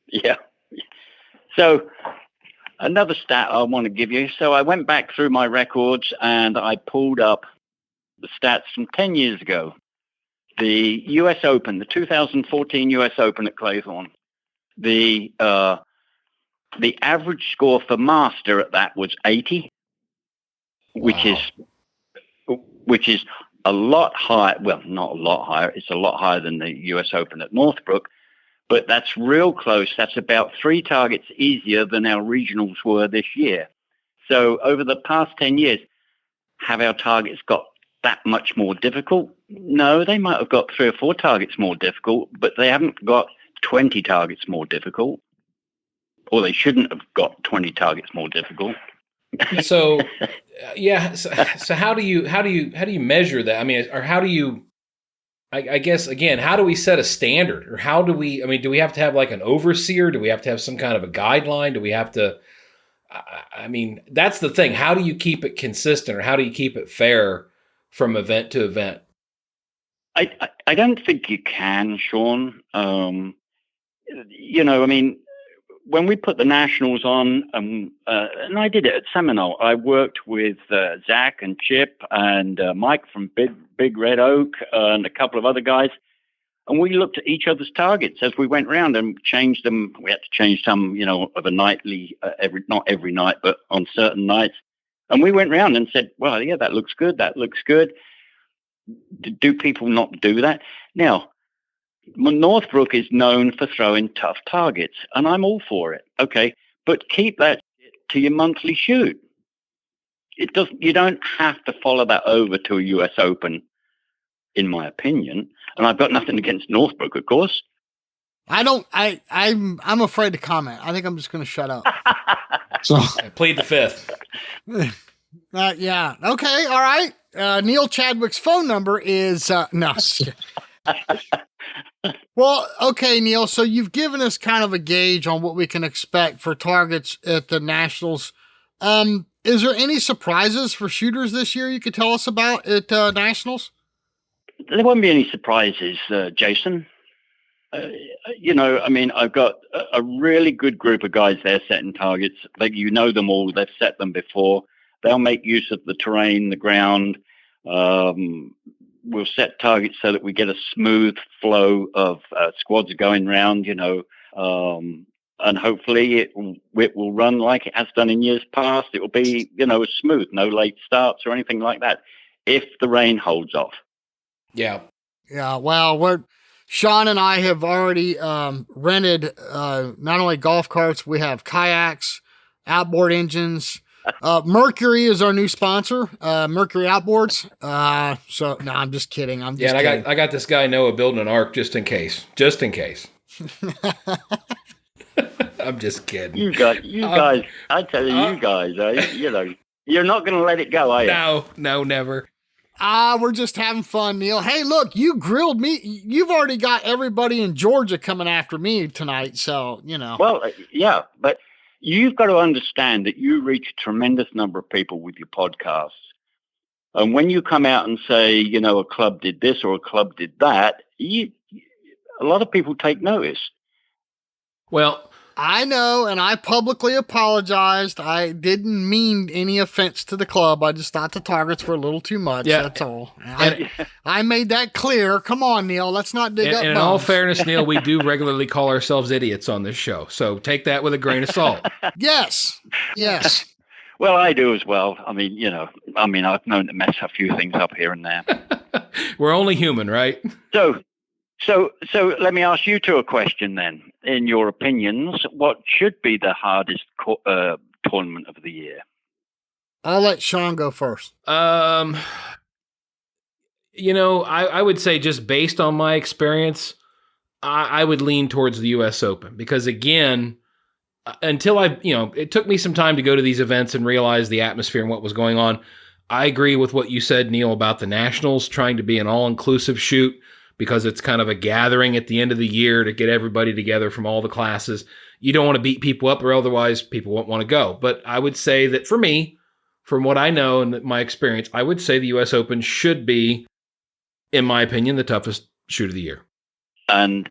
Yeah. So another stat I want to give you. So I went back through my records and I pulled up the stats from 10 years ago. The U.S. Open, the 2014 U.S. Open at Claythorne, the average score for master at that was 80, which is a lot higher. Well, not a lot higher. It's a lot higher than the U.S. Open at Northbrook, but that's real close. That's about 3 targets easier than our regionals were this year. So over the past 10 years, have our targets got that much more difficult? No, they might have got 3 or 4 targets more difficult, but they haven't got 20 targets more difficult, or they shouldn't have got 20 targets more difficult. So, yeah. So how do you measure that? I mean, or how do you? I guess again, how do we set a standard, or how do we? I mean, do we have to have like an overseer? Do we have to have some kind of a guideline? Do we have to? I mean, that's the thing. How do you keep it consistent, or how do you keep it fair from event to event? I don't think you can, Sean. I mean, when we put the Nationals on, and I did it at Seminole, I worked with Zach and Chip and Mike from Big Red Oak and a couple of other guys, and we looked at each other's targets as we went around and changed them. We had to change some, of a nightly, not every night, but on certain nights. And we went around and said, well, yeah, that looks good. That looks good. Do people not do that? Now, Northbrook is known for throwing tough targets, and I'm all for it. Okay, but keep that to your monthly shoot. You don't have to follow that over to a U.S. Open, in my opinion. And I've got nothing against Northbrook, of course. I'm afraid to comment. I think I'm just going to shut up. So I plead the fifth. Yeah. Okay. All right. Neil Chadwick's phone number is no. Well, okay, Neil. So you've given us kind of a gauge on what we can expect for targets at the Nationals. Is there any surprises for shooters this year you could tell us about at Nationals? there won't be any surprises, Jason. I've got a really good group of guys there setting targets. Like, you know them all. They've set them before. They'll make use of the terrain, the ground. We'll set targets so that we get a smooth flow of squads going round, and hopefully it will run like it has done in years past. It will be, smooth, no late starts or anything like that, if the rain holds off. Yeah. Yeah. Well, Sean and I have already rented not only golf carts, we have kayaks, outboard engines. Mercury is our new sponsor, Mercury Outboards. So no, I'm just kidding. I'm just kidding. I got this guy Noah building an ark just in case. I'm just kidding. You guys, I tell you, you guys, you're not going to let it go, are you? No, never. We're just having fun, Neil. Hey, look, you grilled me. You've already got everybody in Georgia coming after me tonight, so, Well, yeah, but you've got to understand that you reach a tremendous number of people with your podcasts. And when you come out and say, a club did this or a club did that, a lot of people take notice. Well, I know, and I publicly apologized. I didn't mean any offense to the club. I just thought the targets were a little too much. Yeah. That's all. I made that clear. Come on, Neil. Let's not dig up in all fairness, Neil, we do regularly call ourselves idiots on this show. So take that with a grain of salt. Yes. Well, I do as well. I've known to mess a few things up here and there. We're only human, right? So let me ask you two a question then. In your opinions, what should be the hardest tournament of the year? I'll let Sean go first. I would say, just based on my experience, I would lean towards the U.S. Open, because, again, until it took me some time to go to these events and realize the atmosphere and what was going on. I agree with what you said, Neil, about the Nationals trying to be an all-inclusive shoot, because it's kind of a gathering at the end of the year to get everybody together from all the classes. You don't want to beat people up, or otherwise people won't want to go. But I would say that for me, from what I know and my experience, I would say the U.S. Open should be, in my opinion, the toughest shoot of the year. And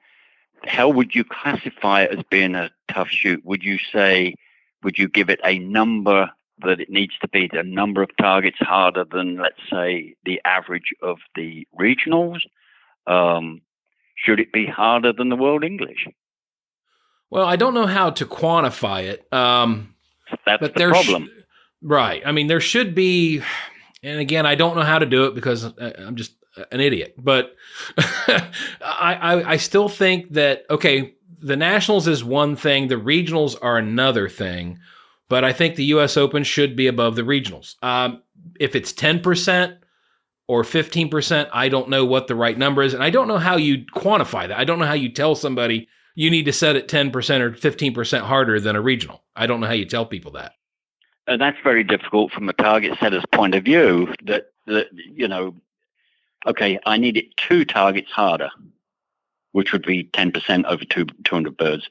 how would you classify it as being a tough shoot? Would you give it a number that it needs to be, the number of targets harder than, let's say, the average of the regionals? Should it be harder than the World English? Well, I don't know how to quantify it. That's the problem. Right. I mean, there should be, and again, I don't know how to do it because I'm just an idiot, but I still think that, okay, the Nationals is one thing, the regionals are another thing, but I think the U.S. Open should be above the regionals. If it's 10%, or 15%, I don't know what the right number is, and I don't know how you quantify that. I don't know how you tell somebody you need to set it 10% or 15% harder than a regional. I don't know how you tell people that. And that's very difficult from the target setter's point of view, that okay, I need it 2 targets harder, which would be 10% over 200 birds.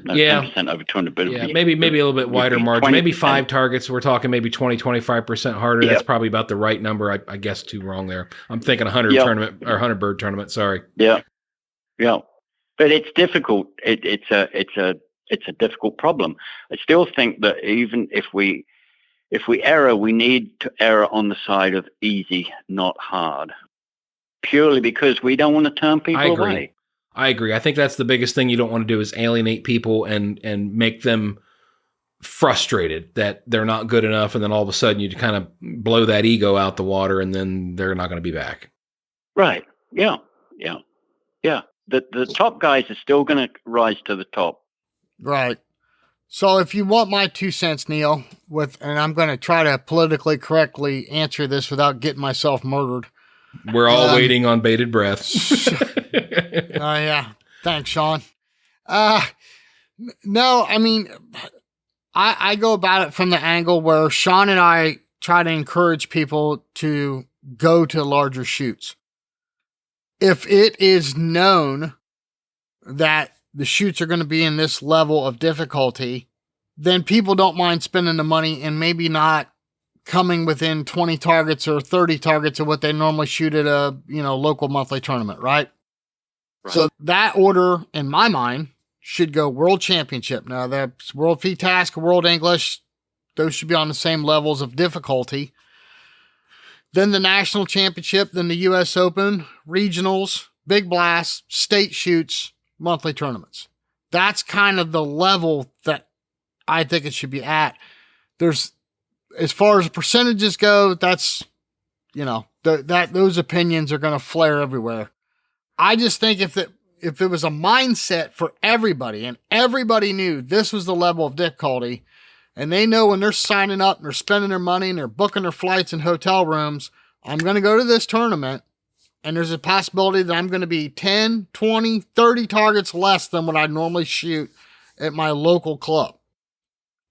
No, yeah. 10% over 200 birds. Yeah, maybe a little bit wider margin. 20%. Maybe 5 targets. We're talking maybe 25% harder. Yep. That's probably about the right number. I guess too wrong there. I'm thinking 100 tournament or 100 bird tournament. Sorry. Yeah. But it's difficult. It's a difficult problem. I still think that even if we err, we need to err on the side of easy, not hard, purely because we don't want to turn people away. I agree. I think that's the biggest thing you don't want to do, is alienate people and make them frustrated that they're not good enough. And then all of a sudden you kind of blow that ego out the water, and then they're not going to be back. Right. Yeah. The top guys are still going to rise to the top. Right. So if you want my 2 cents, Neil, and I'm going to try to politically correctly answer this without getting myself murdered. We're all waiting on bated breath. Yeah. Thanks, Sean. No, I mean, I go about it from the angle where Sean and I try to encourage people to go to larger shoots. If it is known that the shoots are going to be in this level of difficulty, then people don't mind spending the money and maybe not coming within 20 targets or 30 targets of what they normally shoot at a, local monthly tournament, right? So that order, in my mind, should go World Championship. Now, that's World FITASC, World English. Those should be on the same levels of difficulty. Then the National Championship, then the U.S. Open, regionals, Big Blast, state shoots, monthly tournaments. That's kind of the level that I think it should be at. There's, as far as percentages go, that's, those opinions are going to flare everywhere. I just think if it was a mindset for everybody and everybody knew this was the level of difficulty, and they know when they're signing up and they're spending their money and they're booking their flights and hotel rooms, I'm going to go to this tournament, and there's a possibility that I'm going to be 10, 20, 30 targets less than what I normally shoot at my local club.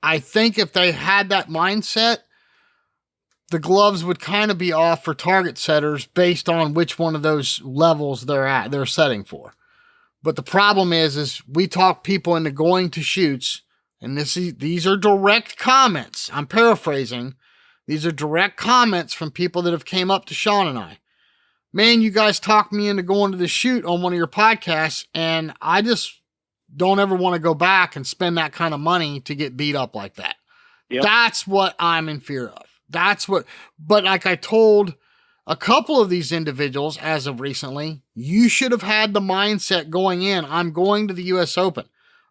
I think if they had that mindset, the gloves would kind of be off for target setters based on which one of those levels they're setting for. But the problem is we talk people into going to shoots, and these are direct comments. I'm paraphrasing. These are direct comments from people that have came up to Sean and I. Man, you guys talked me into going to the shoot on one of your podcasts, and I just don't ever want to go back and spend that kind of money to get beat up like that. Yep. That's what I'm in fear of. But like I told a couple of these individuals as of recently, you should have had the mindset going in, I'm going to the U.S. Open,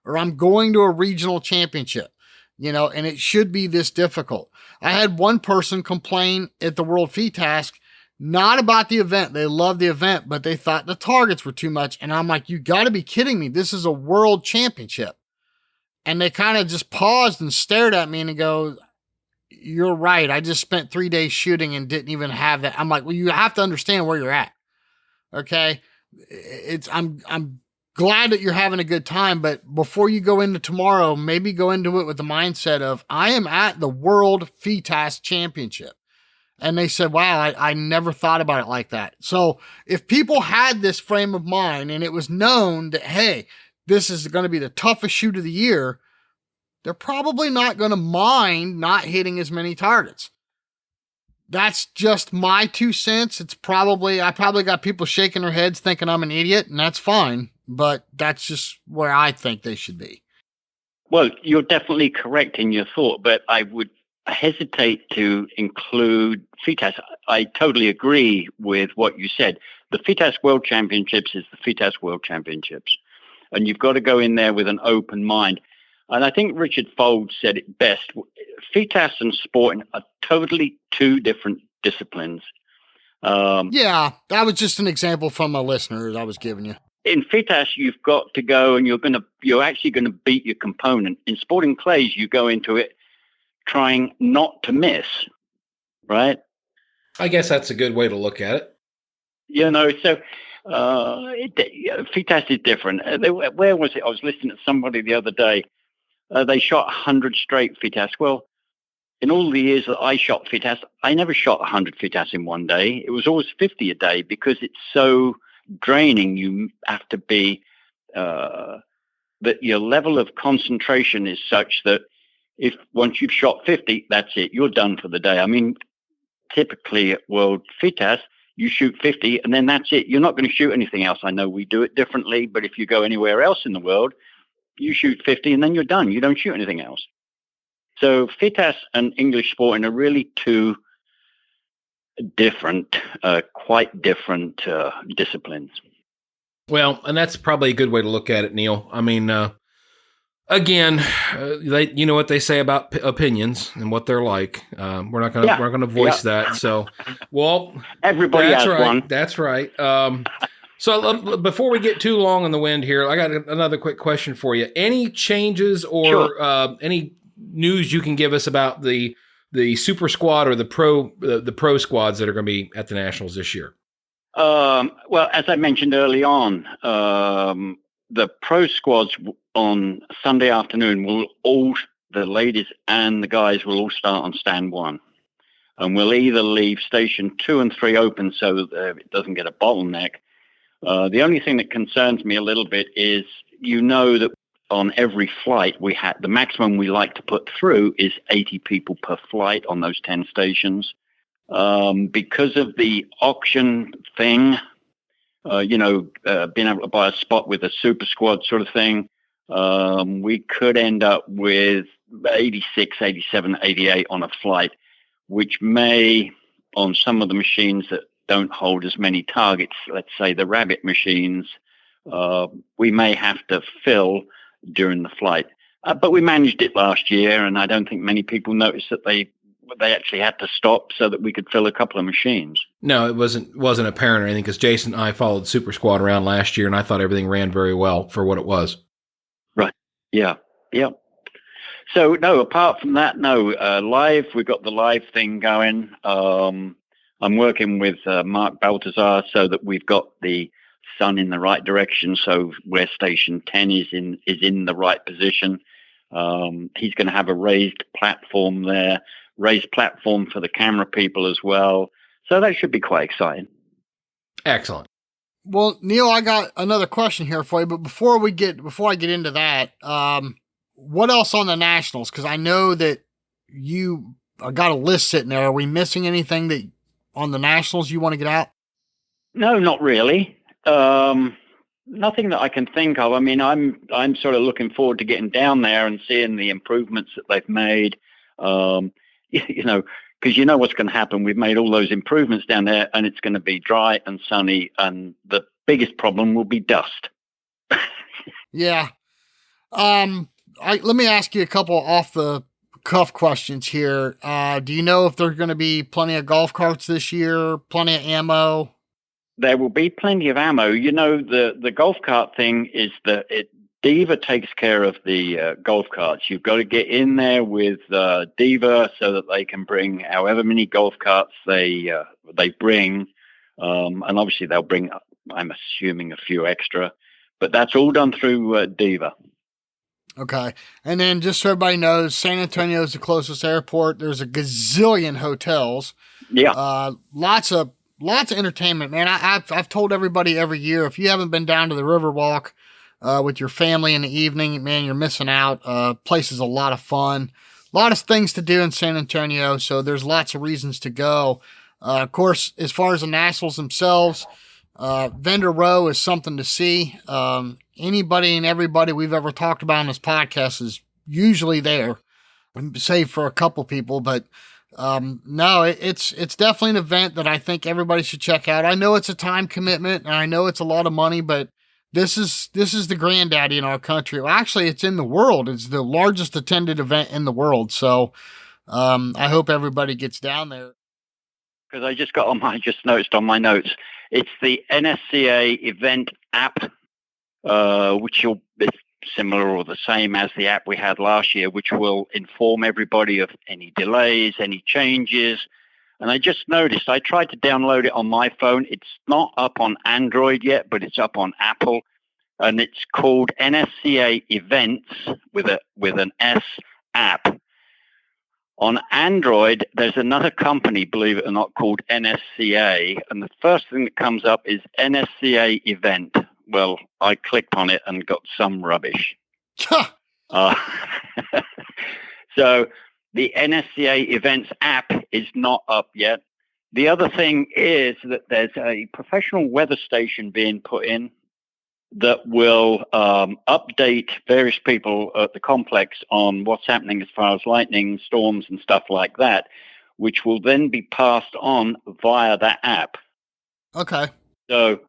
or I'm going to a regional championship, and it should be this difficult. I had one person complain at the World FITASC, not about the event. They loved the event, but they thought the targets were too much. And I'm like, you got to be kidding me. This is a world championship. And they kind of just paused and stared at me and go, you're right. I just spent 3 days shooting and didn't even have that. I'm like, well, you have to understand where you're at. Okay. I'm glad that you're having a good time, but before you go into tomorrow, maybe go into it with the mindset of, I am at the World FITASC Championship. And they said, wow, I never thought about it like that. So if people had this frame of mind and it was known that, hey, this is going to be the toughest shoot of the year, they're probably not going to mind not hitting as many targets. That's just my 2 cents. I probably got people shaking their heads thinking I'm an idiot, and that's fine. But that's just where I think they should be. Well, you're definitely correct in your thought, but I would hesitate to include FITASC. I totally agree with what you said. The FITASC World Championships is the FITASC World Championships. And you've got to go in there with an open mind. And I think Richard Fold said it best. FITASC and sporting are totally two different disciplines. Yeah, that was just an example from a listener that I was giving you. In FITASC, you've got to go and you're actually going to beat your component. In sporting clays, you go into it trying not to miss, right? I guess that's a good way to look at it. So FITASC is different. Where was it? I was listening to somebody the other day. They shot 100 straight FITASC. Well, in all the years that I shot FITASC, I never shot 100 FITASC in one day. It was always 50 a day because it's so draining. You have to be that your level of concentration is such that if once you've shot 50, that's it. You're done for the day. I mean, typically at World FITASC, you shoot 50 and then that's it. You're not going to shoot anything else. I know we do it differently, but if you go anywhere else in the world, you shoot 50 and then you're done. You don't shoot anything else. So FITASC and English sporting are really two different, quite different disciplines. Well, and that's probably a good way to look at it, Neil. I mean, again, you know what they say about opinions and what they're like. We're not going to voice that. So, well, everybody has right. one. That's right. So before we get too long on the wind here, I got another quick question for you. Any changes or any news you can give us about the super squad or the pro squads that are going to be at the Nationals this year? Well, as I mentioned early on, the pro squads on Sunday afternoon the ladies and the guys will all start on stand 1. And we'll either leave station 2 and 3 open so that it doesn't get a bottleneck. The only thing that concerns me a little bit is, that on every flight, we had the maximum we like to put through is 80 people per flight on those 10 stations. Because of the auction thing, being able to buy a spot with a super squad sort of thing, we could end up with 86, 87, 88 on a flight, which may, on some of the machines that don't hold as many targets, let's say the Rabbit machines, we may have to fill during the flight. But we managed it last year, and I don't think many people noticed that they actually had to stop so that we could fill a couple of machines. No, it wasn't apparent or anything, because Jason and I followed Super Squad around last year, and I thought everything ran very well for what it was. Right. Yeah. Yeah. So, no, apart from that, no. Live, we've got the live thing going. I'm working with Mark Baltazar so that we've got the sun in the right direction, so where Station 10 is in the right position. He's going to have a raised platform there, raised platform for the camera people as well. So that should be quite exciting. Excellent. Well, Neil, I got another question here for you, but before I get into that, what else on the Nationals? Because I know that you got a list sitting there. Are we missing anything that on the Nationals you want to get out? No, not really. Nothing that I can think of. I mean, I'm sort of looking forward to getting down there and seeing the improvements that they've made. Because you know what's going to happen. We've made all those improvements down there, and it's going to be dry and sunny, and the biggest problem will be dust. Yeah. Let me ask you a couple off the cuff questions here. Do you know if there's going to be plenty of golf carts this year? Plenty of ammo? There will be plenty of ammo. You know, the golf cart thing is Diva takes care of the golf carts. You've got to get in there with Diva so that they can bring however many golf carts they bring. And obviously they'll bring, I'm assuming, a few extra. But that's all done through Diva. Okay. And then just so everybody knows, San Antonio is the closest airport. There's a gazillion hotels. Yeah. Lots of entertainment, man. I've told everybody every year, if you haven't been down to the Riverwalk with your family in the evening, man, you're missing out. Place is a lot of fun. A lot of things to do in San Antonio, so there's lots of reasons to go. Of course, as far as the Nationals themselves, Vendor Row is something to see. Anybody and everybody we've ever talked about on this podcast is usually there, save for a couple people, but no, it's definitely an event that I think everybody should check out. I know it's a time commitment and I know it's a lot of money, but this is the granddaddy in our country. Well, actually, it's in the world. It's the largest attended event in the world. So I hope everybody gets down there. Because I just noticed on my notes, it's the NSCA event app, which will be similar or the same as the app we had last year, which will inform everybody of any delays, any changes. And I just noticed, I tried to download it on my phone. It's not up on Android yet, but it's up on Apple. And it's called NSCA Events with an S app. On Android, there's another company, believe it or not, called NSCA. And the first thing that comes up is NSCA Event. Well, I clicked on it and got some rubbish. So the NSCA Events app is not up yet. The other thing is that there's a professional weather station being put in that will update various people at the complex on what's happening as far as lightning, storms, and stuff like that, which will then be passed on via that app. Okay. So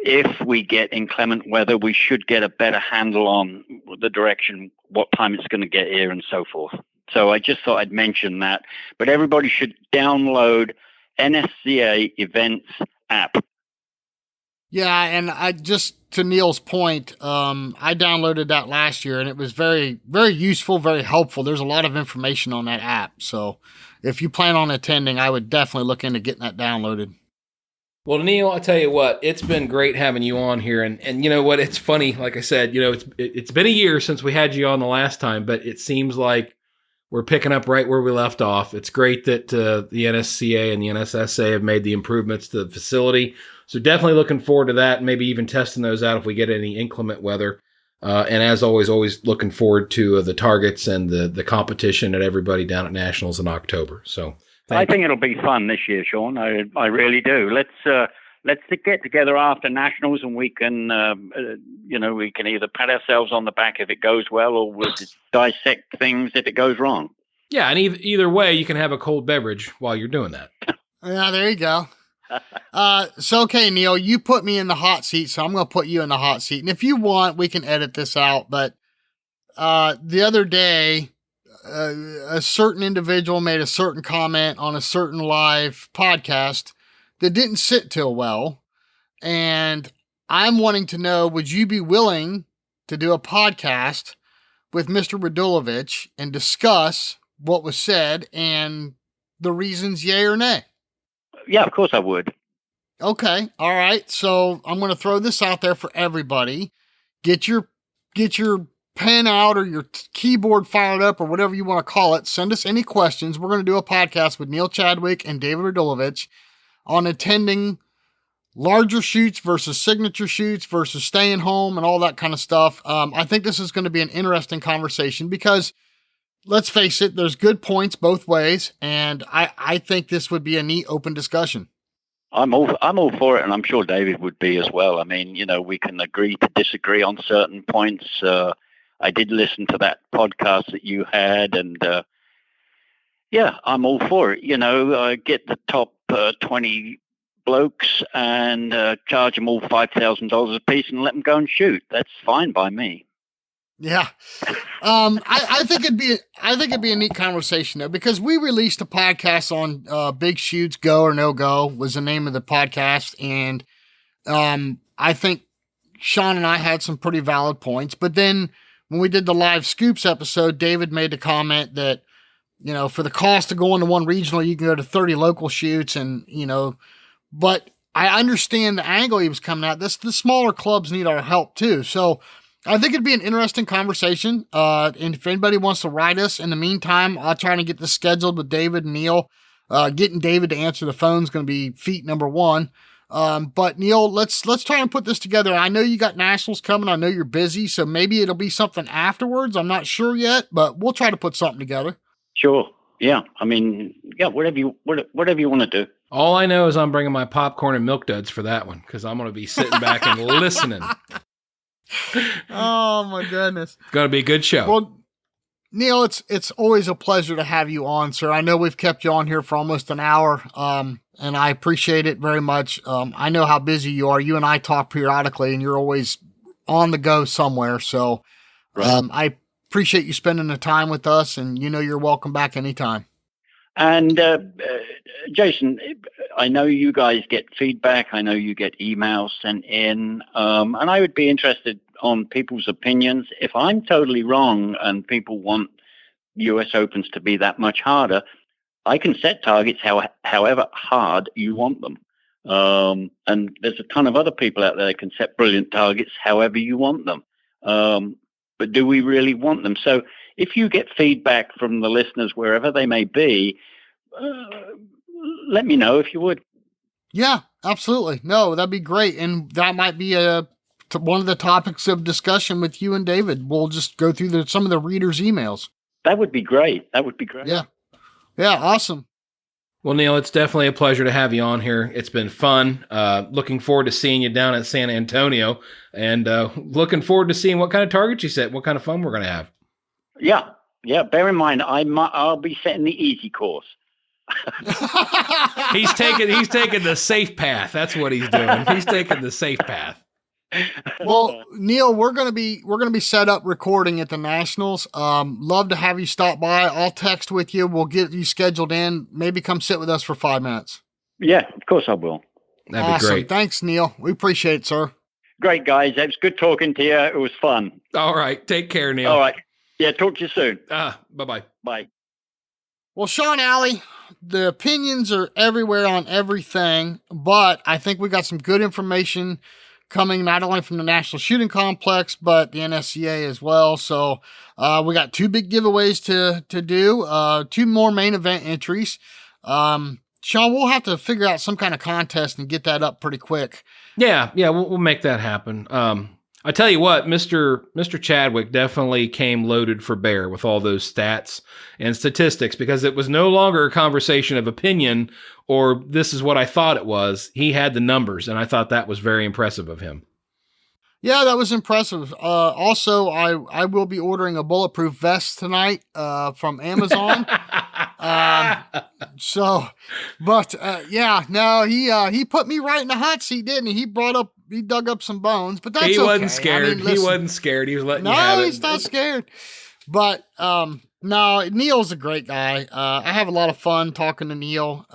if we get inclement weather, we should get a better handle on the direction, what time it's going to get here, and so forth. So I just thought I'd mention that. But everybody should download NSCA Events app. Yeah, and I just to Neil's point, I downloaded that last year, and it was very, very useful, very helpful. There's a lot of information on that app. So if you plan on attending, I would definitely look into getting that downloaded. Well, Neil, I tell you what, it's been great having you on here. And you know what? It's funny. Like I said, it's been a year since we had you on the last time, but it seems like we're picking up right where we left off. It's great that the NSCA and the NSSA have made the improvements to the facility. So definitely looking forward to that and maybe even testing those out if we get any inclement weather. And as always looking forward to the targets and the competition at everybody down at Nationals in October. So I think it'll be fun this year, Sean. I really do. Let's get together after Nationals, and we can, we can either pat ourselves on the back if it goes well, or we'll dissect things if it goes wrong. Yeah, and either way, you can have a cold beverage while you're doing that. Yeah, there you go. So, okay, Neil, you put me in the hot seat, so I'm going to put you in the hot seat. And if you want, we can edit this out. But the other day, a certain individual made a certain comment on a certain live podcast that didn't sit too well. And I'm wanting to know, would you be willing to do a podcast with Mr. Radulovich and discuss what was said and the reasons, yay or nay? Yeah, of course I would. Okay. All right. So I'm going to throw this out there for everybody. Get your pen out or your keyboard fired up or whatever you want to call it. Send us any questions. We're going to do a podcast with Neil Chadwick and David Radulovich on attending larger shoots versus signature shoots versus staying home and all that kind of stuff. I think this is going to be an interesting conversation because, let's face it, there's good points both ways, and I think this would be a neat open discussion. I'm all for it, and I'm sure David would be as well. I mean, we can agree to disagree on certain points. I did listen to that podcast that you had, and yeah, I'm all for it. Get the top 20 blokes and charge them all $5,000 a piece and let them go and shoot. That's fine by me. Yeah. I think it'd be a neat conversation though, because we released a podcast on Big Shoots, Go or No Go was the name of the podcast. And I think Sean and I had some pretty valid points, but then when we did the live scoops episode, David made the comment that, for the cost of going to one regional, you can go to 30 local shoots and, but I understand the angle he was coming at. The smaller clubs need our help too. So I think it'd be an interesting conversation. And if anybody wants to write us in the meantime, I'll try to get this scheduled with David and Neil. Getting David to answer the phone is going to be feat number one. But Neil, let's try and put this together. I know you got nationals coming. I know you're busy, so maybe it'll be something afterwards. I'm not sure yet, but we'll try to put something together. Sure. Yeah. I mean, yeah, whatever you want to do. All I know is I'm bringing my popcorn and milk duds for that one because I'm going to be sitting back and listening. Oh my goodness. It's going to be a good show. Well, Neil, it's always a pleasure to have you on, sir. I know we've kept you on here for almost an hour, and I appreciate it very much. I know how busy you are. You and I talk periodically, and you're always on the go somewhere. So right. I appreciate you spending the time with us, and you're welcome back anytime. And Jason, I know you guys get feedback. I know you get emails sent in, and I would be interested on people's opinions. If I'm totally wrong and people want US Opens to be that much harder, I can set targets however hard you want them. And there's a ton of other people out there that can set brilliant targets however you want them. But do we really want them? So if you get feedback from the listeners, wherever they may be, let me know if you would. Yeah, absolutely. No, that'd be great. And that might be one of the topics of discussion with you and David. We'll just go through some of the readers' emails. That would be great. Yeah. Yeah, awesome. Well, Neil, it's definitely a pleasure to have you on here. It's been fun. Looking forward to seeing you down at San Antonio, and looking forward to seeing what kind of targets you set, what kind of fun we're going to have. Yeah. Bear in mind, I'll be setting the easy course. He's taking the safe path. That's what he's doing. He's taking the safe path. Well, Neil, we're gonna be set up recording at the Nationals. Love to have you stop by. I'll text with you. We'll get you scheduled in. Maybe come sit with us for 5 minutes. Yeah, of course I will. That'd awesome. be great. Thanks, Neil. We appreciate it, sir. Great, guys. It was good talking to you. It was fun. All right. Take care, Neil. All right. Yeah, talk to you soon. Bye-bye. Bye. Well, Sean Alley, the opinions are everywhere on everything, but I think we got some good information coming not only from the National Shooting Complex, but the NSCA as well. So we got 2 big giveaways to do, 2 more main event entries. Sean, we'll have to figure out some kind of contest and get that up pretty quick. Yeah, we'll make that happen. I tell you what, Mr. Chadwick definitely came loaded for bear with all those stats and statistics, because it was no longer a conversation of opinion or this is what I thought it was. He had the numbers, and I thought that was very impressive of him. Yeah, that was impressive. Also, I will be ordering a bulletproof vest tonight from Amazon. He put me right in the hot seat, didn't he? He dug up some bones, but that's okay. He wasn't scared. I mean, he wasn't scared. He was letting you have it. No, he's not scared. But no, Neil's a great guy. I have a lot of fun talking to Neil.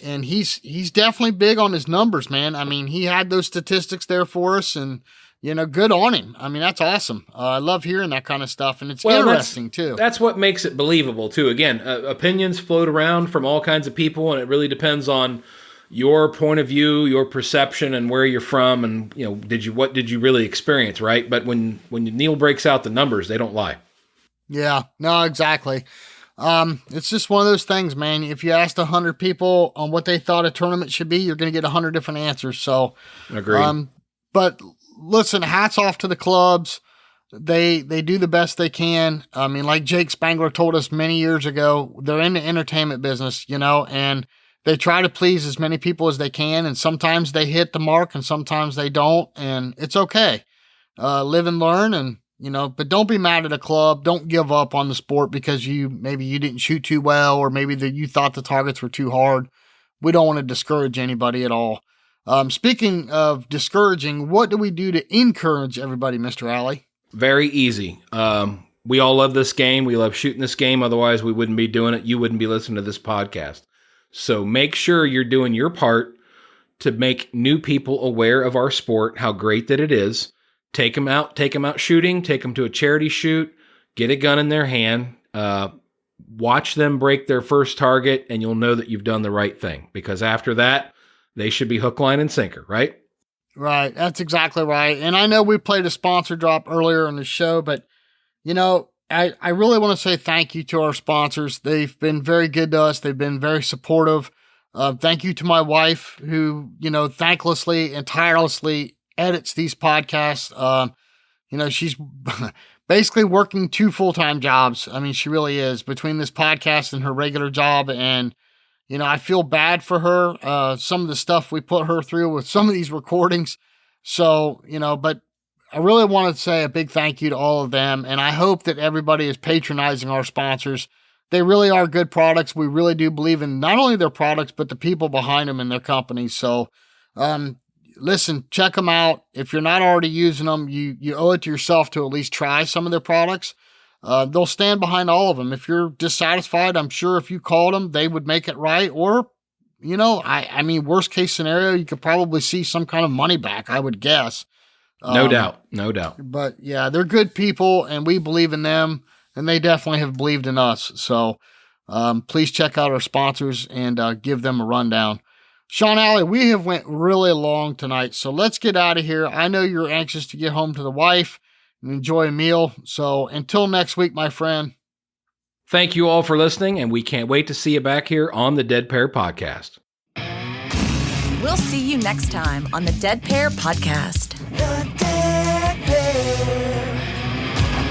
And he's definitely big on his numbers, man. I mean, he had those statistics there for us, and good on him. I mean, that's awesome. I love hearing that kind of stuff, and it's interesting too. That's what makes it believable too. Again, opinions float around from all kinds of people, and it really depends on your point of view, your perception, and where you're from, and what did you really experience, right? But when Neil breaks out the numbers, they don't lie. Yeah, no, exactly. It's just one of those things, man. If you asked 100 people on what they thought a tournament should be, you're going to get 100 different answers. So, agreed. But listen, hats off to the clubs. They do the best they can. I mean, like Jake Spangler told us many years ago, they're in the entertainment business, and they try to please as many people as they can. And sometimes they hit the mark and sometimes they don't. And it's okay. Live and learn, and but don't be mad at a club. Don't give up on the sport because maybe you didn't shoot too well, or maybe you thought the targets were too hard. We don't want to discourage anybody at all. Speaking of discouraging, what do we do to encourage everybody, Mr. Alley? Very easy. We all love this game. We love shooting this game. Otherwise, we wouldn't be doing it. You wouldn't be listening to this podcast. So make sure you're doing your part to make new people aware of our sport, how great that it is. Take them out shooting, take them to a charity shoot, get a gun in their hand, watch them break their first target, and you'll know that you've done the right thing, because after that, they should be hook, line, and sinker, right? Right. That's exactly right. And I know we played a sponsor drop earlier in the show, but, I really want to say thank you to our sponsors. They've been very good to us. They've been very supportive. Thank you to my wife who, thanklessly and tirelessly edits these podcasts. She's basically working 2 full-time jobs. I mean, she really is, between this podcast and her regular job. And, I feel bad for her. Some of the stuff we put her through with some of these recordings. So, but I really want to say a big thank you to all of them. And I hope that everybody is patronizing our sponsors. They really are good products. We really do believe in not only their products, but the people behind them and their companies. So, listen, check them out. If you're not already using them, you owe it to yourself to at least try some of their products. They'll stand behind all of them. If you're dissatisfied, I'm sure if you called them, they would make it right. Or, I mean, worst case scenario, you could probably see some kind of money back, I would guess. No doubt. But yeah, they're good people, and we believe in them, and they definitely have believed in us. So please check out our sponsors and give them a rundown. Sean Alley, we have went really long tonight, so let's get out of here. I know you're anxious to get home to the wife and enjoy a meal. So until next week, my friend. Thank you all for listening, and we can't wait to see you back here on the Dead Pair Podcast. We'll see you next time on the Dead Pair Podcast. The Dead Pair.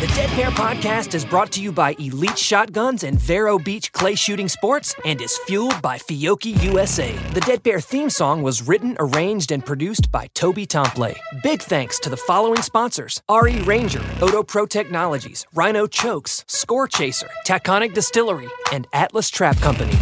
The Dead Pair Podcast is brought to you by Elite Shotguns and Vero Beach Clay Shooting Sports and is fueled by Fiocchi USA. The Dead Pair theme song was written, arranged, and produced by Toby Tomplay. Big thanks to the following sponsors: RE Ranger, Odo Pro Technologies, Rhino Chokes, Score Chaser, Taconic Distillery, and Atlas Trap Company.